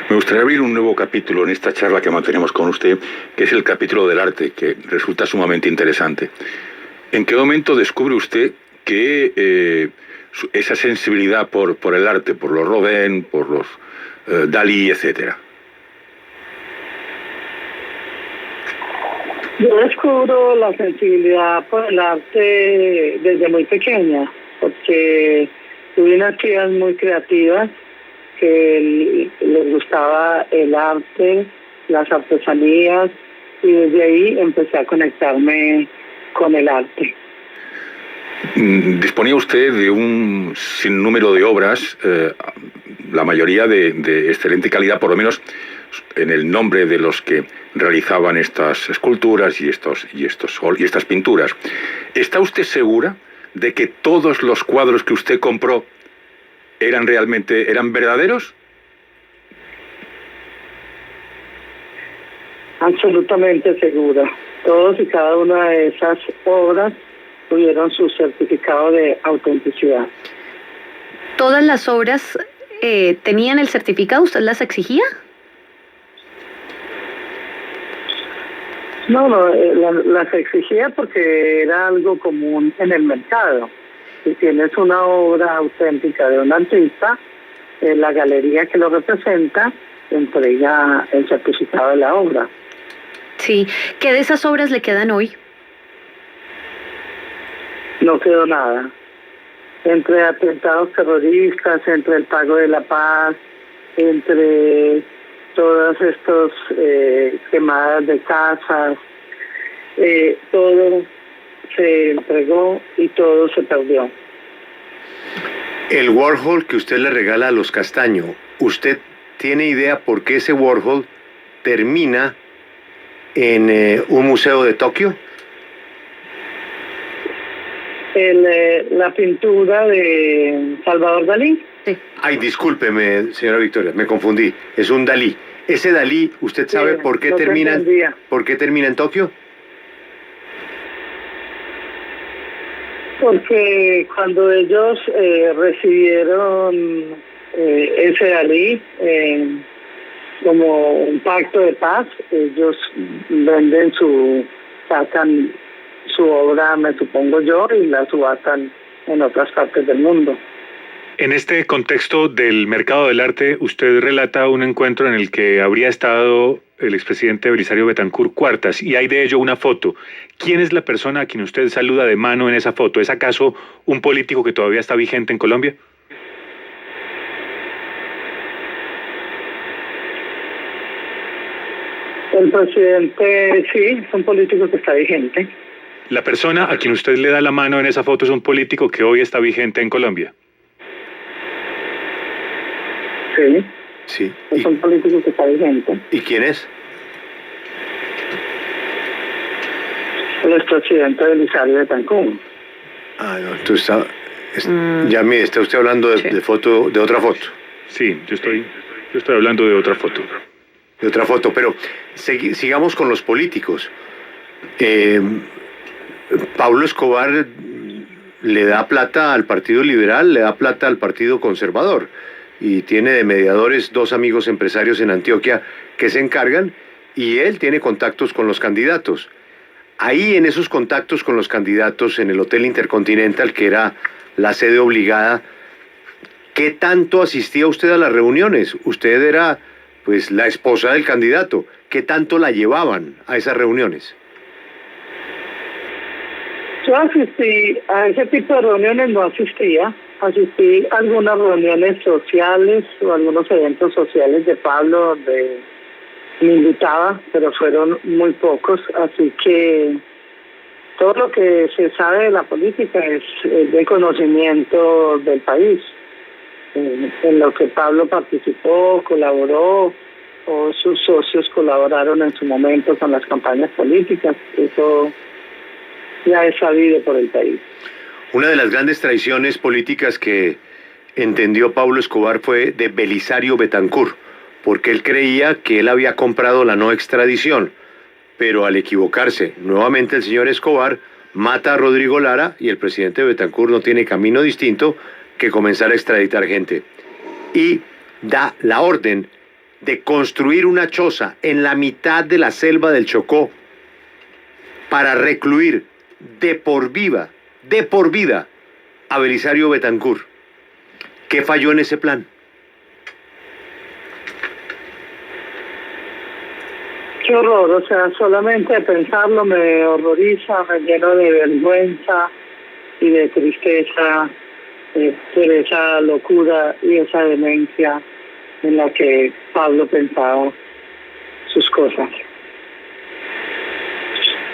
Me gustaría abrir un nuevo capítulo en esta charla que mantenemos con usted, que es el capítulo del arte, que resulta sumamente interesante. ¿En qué momento descubre usted que esa sensibilidad por el arte, por los Rodin, por los Dalí, etcétera? Yo descubro la sensibilidad por el arte desde muy pequeña, porque tuve unas tías muy creativas que les gustaba el arte, las artesanías, y desde ahí empecé a conectarme con el arte. Disponía usted de un sinnúmero de obras, la mayoría de excelente calidad, por lo menos en el nombre de los que realizaban estas esculturas y estas pinturas. ¿Está usted segura de que todos los cuadros que usted compró eran verdaderos? Absolutamente segura. Todos y cada una de esas obras tuvieron su certificado de autenticidad. ¿Todas las obras tenían el certificado? ¿Usted las exigía? No, las exigía porque era algo común en el mercado. Si tienes una obra auténtica de un artista, la galería que lo representa entrega el certificado de la obra. Sí. ¿Qué de esas obras le quedan hoy? No quedó nada. entre atentados terroristas, entre el pago de la paz, entre todas estas quemadas de casas, todo se entregó y todo se perdió. El Warhol que usted le regala a los Castaño, ¿usted tiene idea por qué ese Warhol termina en un museo de Tokio? La pintura de Salvador Dalí. Sí. Ay, discúlpeme, señora Victoria, me confundí. Es un Dalí. Ese Dalí, ¿usted sabe por qué termina en Tokio? Porque cuando ellos recibieron ese Dalí como un pacto de paz, ellos sacan su obra, me supongo yo, y la subastan en otras partes del mundo. En este contexto del mercado del arte, usted relata un encuentro en el que habría estado el expresidente Belisario Betancur Cuartas, y hay de ello una foto. ¿Quién es la persona a quien usted saluda de mano en esa foto? ¿Es acaso un político que todavía está vigente en Colombia? El presidente, sí, es un político que está vigente. ¿La persona a quien usted le da la mano en esa foto es un político que hoy está vigente en Colombia? Sí. Sí. Es un político que está vigente. ¿Y quién es? El expresidente Belisario Betancur. Ah, no, entonces ya mire, está usted hablando de otra foto. Sí, yo estoy hablando de otra foto. De otra foto, pero sigamos con los políticos. Pablo Escobar le da plata al Partido Liberal, le da plata al Partido Conservador, y tiene de mediadores 2 amigos empresarios en Antioquia que se encargan, y él tiene contactos con los candidatos. Ahí en esos contactos con los candidatos en el Hotel Intercontinental, que era la sede obligada, ¿qué tanto asistía usted a las reuniones? Usted era pues la esposa del candidato. ¿Qué tanto la llevaban a esas reuniones? Yo asistí a ese tipo de reuniones, no asistía. Asistí a algunas reuniones sociales o algunos eventos sociales de Pablo donde me invitaba, pero fueron muy pocos, así que todo lo que se sabe de la política es de conocimiento del país, en lo que Pablo participó, colaboró, o sus socios colaboraron en su momento con las campañas políticas. Eso ya es sabido por el país. Una de las grandes traiciones políticas que entendió Pablo Escobar fue de Belisario Betancur, porque él creía que él había comprado la no extradición, pero al equivocarse, nuevamente el señor Escobar mata a Rodrigo Lara y el presidente Betancur no tiene camino distinto que comenzar a extraditar gente. Y da la orden de construir una choza en la mitad de la selva del Chocó para recluir de por vida a Belisario Betancur. ¿Qué falló en ese plan? Qué horror, o sea, solamente de pensarlo me horroriza, me lleno de vergüenza y de tristeza por esa locura y esa demencia en la que Pablo pensaba sus cosas.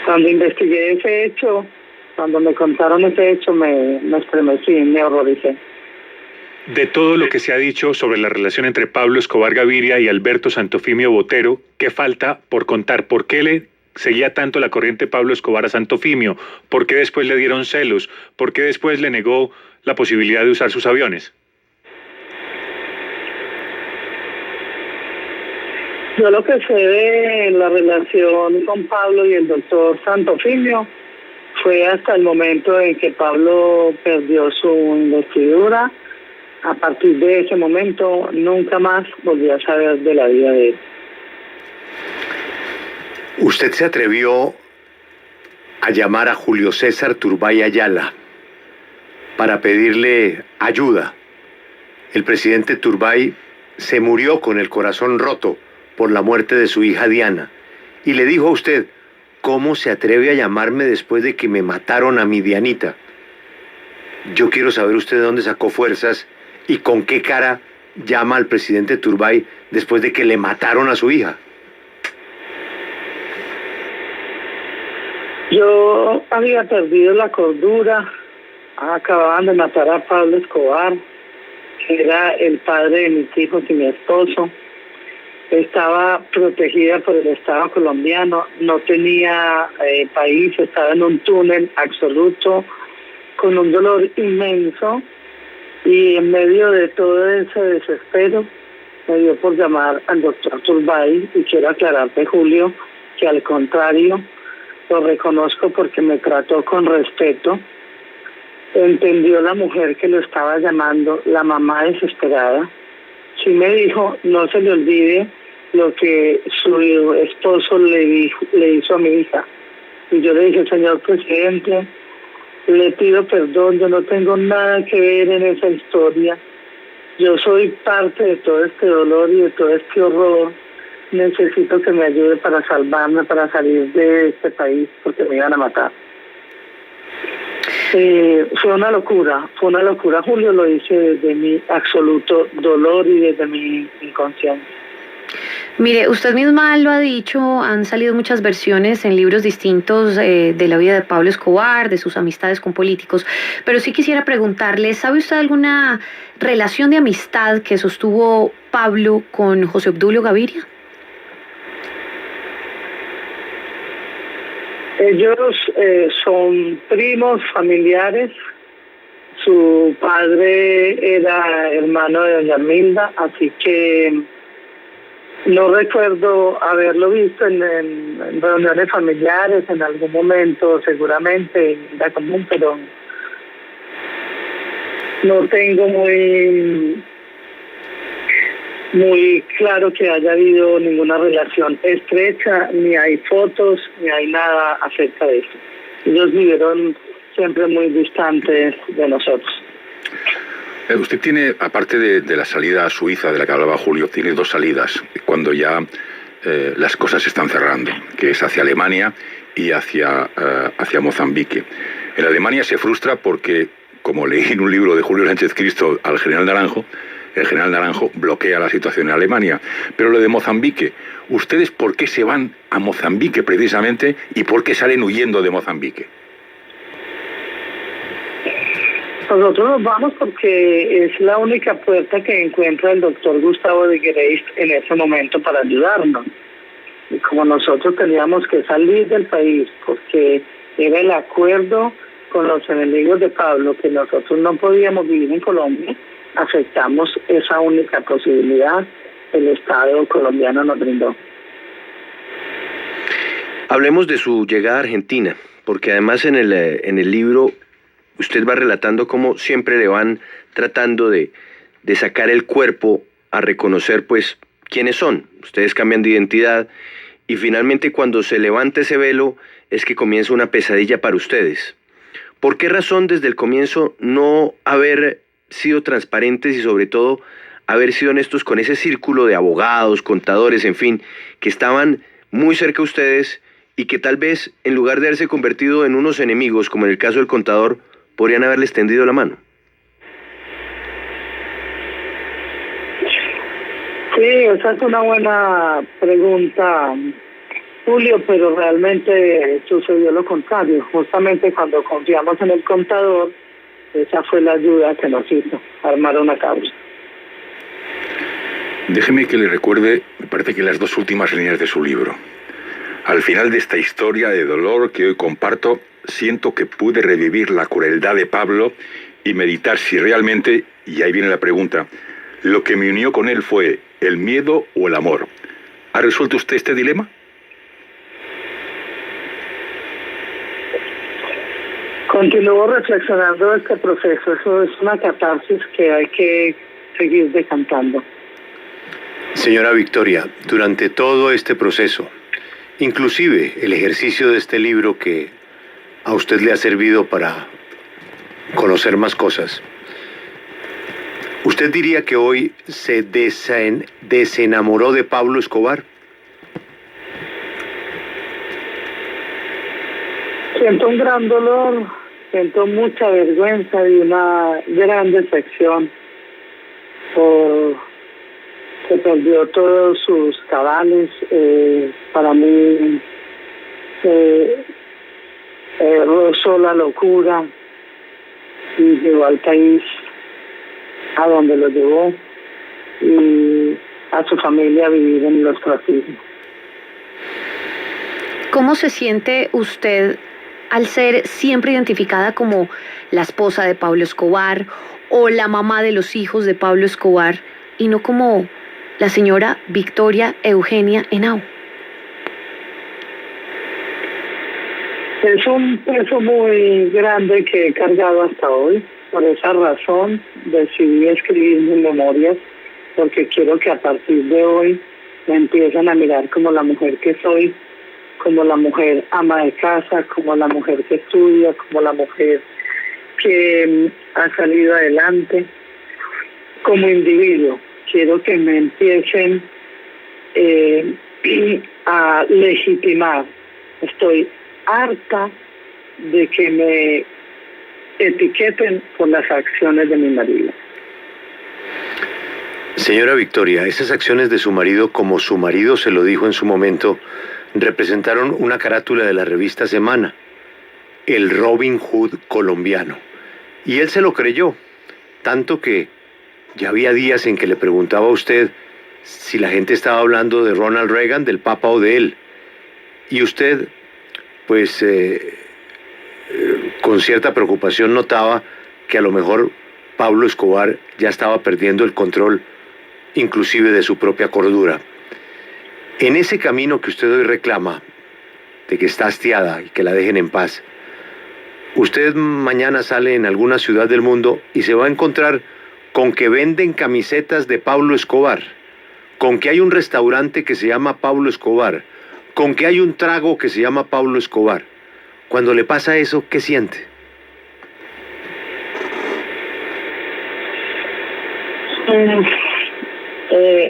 Cuando investigué ese hecho, cuando me contaron ese hecho, me estremecí, me horroricé. De todo lo que se ha dicho sobre la relación entre Pablo Escobar Gaviria y Alberto Santofimio Botero, ¿qué falta por contar? ¿Por qué le seguía tanto la corriente Pablo Escobar a Santofimio? ¿Por qué después le dieron celos? ¿Por qué después le negó la posibilidad de usar sus aviones? Yo lo que sé de la relación con Pablo y el doctor Santofimio fue hasta el momento en que Pablo perdió su investidura. A partir de ese momento nunca más volví a saber de la vida de él. ¿Usted se atrevió a llamar a Julio César Turbay Ayala para pedirle ayuda? El presidente Turbay se murió con el corazón roto por la muerte de su hija Diana, y le dijo a usted: ¿cómo se atreve a llamarme después de que me mataron a mi Dianita? Yo quiero saber usted de dónde sacó fuerzas y con qué cara llama al presidente Turbay después de que le mataron a su hija. Yo había perdido la cordura, acababan de matar a Pablo Escobar, que era el padre de mis hijos y mi esposo. Estaba protegida por el Estado colombiano, no tenía país, estaba en un túnel absoluto, con un dolor inmenso, y en medio de todo ese desespero me dio por llamar al doctor Turbay, y quiero aclararte, Julio, que al contrario, lo reconozco porque me trató con respeto, entendió la mujer que lo estaba llamando, la mamá desesperada. Sí me dijo, no se le olvide lo que su esposo le hizo a mi hija. Y yo le dije, señor presidente, le pido perdón, yo no tengo nada que ver en esa historia. Yo soy parte de todo este dolor y de todo este horror. Necesito que me ayude para salvarme, para salir de este país, porque me iban a matar. Fue una locura, Julio, lo hice desde mi absoluto dolor y desde mi inconsciencia. Mire, usted misma lo ha dicho, han salido muchas versiones en libros distintos de la vida de Pablo Escobar, de sus amistades con políticos, pero sí quisiera preguntarle, ¿sabe usted alguna relación de amistad que sostuvo Pablo con José Obdulio Gaviria? Ellos son primos familiares. Su padre era hermano de doña Milda, así que no recuerdo haberlo visto en reuniones familiares en algún momento, seguramente en la común, pero no tengo muy claro que haya habido ninguna relación estrecha, ni hay fotos, ni hay nada acerca de eso. Ellos vivieron siempre muy distantes de nosotros. Usted tiene, aparte de la salida a Suiza de la que hablaba Julio, tiene dos salidas cuando ya las cosas se están cerrando, que es hacia Alemania y hacia Mozambique. En Alemania se frustra porque, como leí en un libro de Julio Sánchez Cristo al general Naranjo, el general Naranjo bloquea la situación en Alemania. Pero lo de Mozambique, ¿ustedes por qué se van a Mozambique precisamente y por qué salen huyendo de Mozambique? Nosotros nos vamos porque es la única puerta que encuentra el doctor Gustavo de Gereist en ese momento para ayudarnos. Y como nosotros teníamos que salir del país porque era el acuerdo con los enemigos de Pablo que nosotros no podíamos vivir en Colombia, aceptamos esa única posibilidad que el Estado colombiano nos brindó. Hablemos de su llegada a Argentina, porque además en el libro usted va relatando cómo siempre le van tratando de sacar el cuerpo a reconocer pues quiénes son. Ustedes cambian de identidad y finalmente cuando se levanta ese velo es que comienza una pesadilla para ustedes. ¿Por qué razón desde el comienzo no haber sido transparentes y sobre todo haber sido honestos con ese círculo de abogados, contadores, en fin, que estaban muy cerca de ustedes y que tal vez en lugar de haberse convertido en unos enemigos, como en el caso del contador, podrían haberles tendido la mano? Sí, esa es una buena pregunta, Julio, pero realmente sucedió lo contrario. Justamente cuando confiamos en el contador, esa fue la ayuda que nos hizo armar una causa. Déjeme que le recuerde, me parece que las dos últimas líneas de su libro. Al final de esta historia de dolor que hoy comparto, siento que pude revivir la crueldad de Pablo y meditar si realmente, y ahí viene la pregunta, lo que me unió con él fue el miedo o el amor. ¿Ha resuelto usted este dilema? Continúo reflexionando este proceso. Eso es una catarsis que hay que seguir decantando. Señora Victoria, durante todo este proceso, inclusive el ejercicio de este libro que a usted le ha servido para conocer más cosas, ¿usted diría que hoy se desenamoró de Pablo Escobar? Siento un gran dolor siento mucha vergüenza y una gran decepción por que perdió todos sus cabales. Para mí rozó la locura y llevó al país a donde lo llevó y a su familia a vivir en el ostracismo. ¿Cómo se siente usted al ser siempre identificada como la esposa de Pablo Escobar o la mamá de los hijos de Pablo Escobar y no como la señora Victoria Eugenia Henao? Es un peso muy grande que he cargado hasta hoy. Por esa razón decidí escribir mis memorias, porque quiero que a partir de hoy me empiecen a mirar como la mujer que soy, como la mujer ama de casa, como la mujer que estudia, como la mujer que ha salido adelante como individuo. Quiero que me empiecen a legitimar. Estoy harta de que me etiqueten por las acciones de mi marido. Señora Victoria, esas acciones de su marido, como su marido se lo dijo en su momento, representaron una carátula de la revista Semana, el Robin Hood colombiano. Y él se lo creyó, tanto que ya había días en que le preguntaba a usted si la gente estaba hablando de Ronald Reagan, del Papa o de él. Y usted, pues, con cierta preocupación notaba que a lo mejor Pablo Escobar ya estaba perdiendo el control, inclusive de su propia cordura. En ese camino que usted hoy reclama, de que está hastiada y que la dejen en paz, usted mañana sale en alguna ciudad del mundo y se va a encontrar con que venden camisetas de Pablo Escobar, con que hay un restaurante que se llama Pablo Escobar, con que hay un trago que se llama Pablo Escobar. Cuando le pasa eso, ¿qué siente?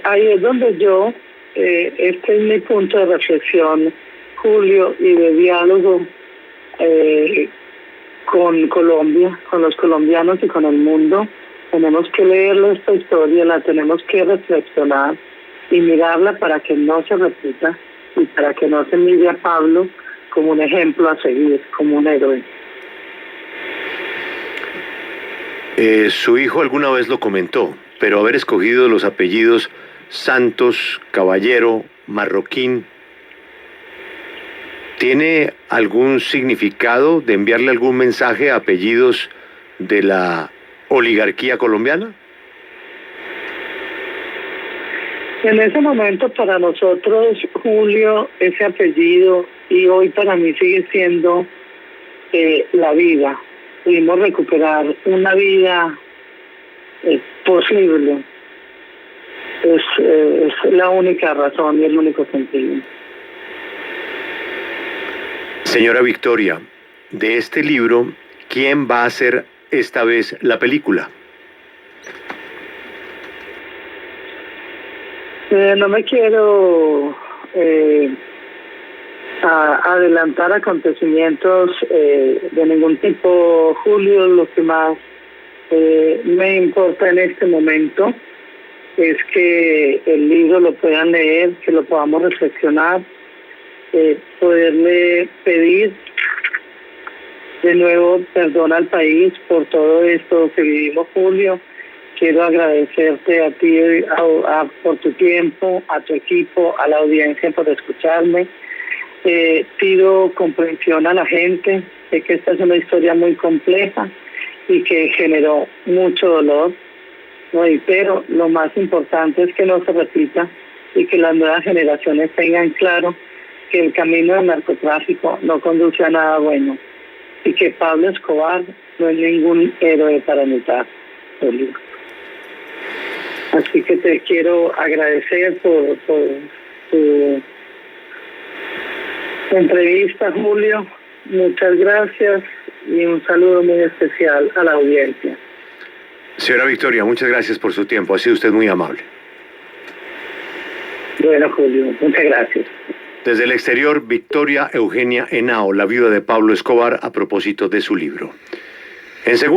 Ahí es donde yo, este es mi punto de reflexión, Julio, y de diálogo con Colombia, con los colombianos y con el mundo. Tenemos que leer esta historia, la tenemos que reflexionar y mirarla para que no se repita y para que no se mire a Pablo como un ejemplo a seguir, como un héroe. Su hijo alguna vez lo comentó, pero haber escogido los apellidos Santos, Caballero, Marroquín, ¿tiene algún significado de enviarle algún mensaje a apellidos de la oligarquía colombiana? En ese momento para nosotros, Julio, ese apellido, y hoy para mí sigue siendo la vida. Pudimos recuperar una vida posible. Es la única razón y el único sentido. Señora Victoria, de este libro, ¿quién va a hacer esta vez la película? No me quiero adelantar acontecimientos de ningún tipo, Julio. Lo que más me importa en este momento es que el libro lo puedan leer, que lo podamos reflexionar, poderle pedir de nuevo perdón al país por todo esto que vivimos, Julio. Quiero agradecerte a ti por tu tiempo, a tu equipo, a la audiencia por escucharme. Pido comprensión a la gente. Sé que esta es una historia muy compleja y que generó mucho dolor, ¿no? Pero lo más importante es que no se repita y que las nuevas generaciones tengan claro que el camino del narcotráfico no conduce a nada bueno y que Pablo Escobar no es ningún héroe para imitar, Julio. Así que te quiero agradecer por tu entrevista, Julio. Muchas gracias y un saludo muy especial a la audiencia. Señora Victoria, muchas gracias por su tiempo. Ha sido usted muy amable. Bueno, Julio, muchas gracias. Desde el exterior, Victoria Eugenia Henao, la viuda de Pablo Escobar, a propósito de su libro. En segundo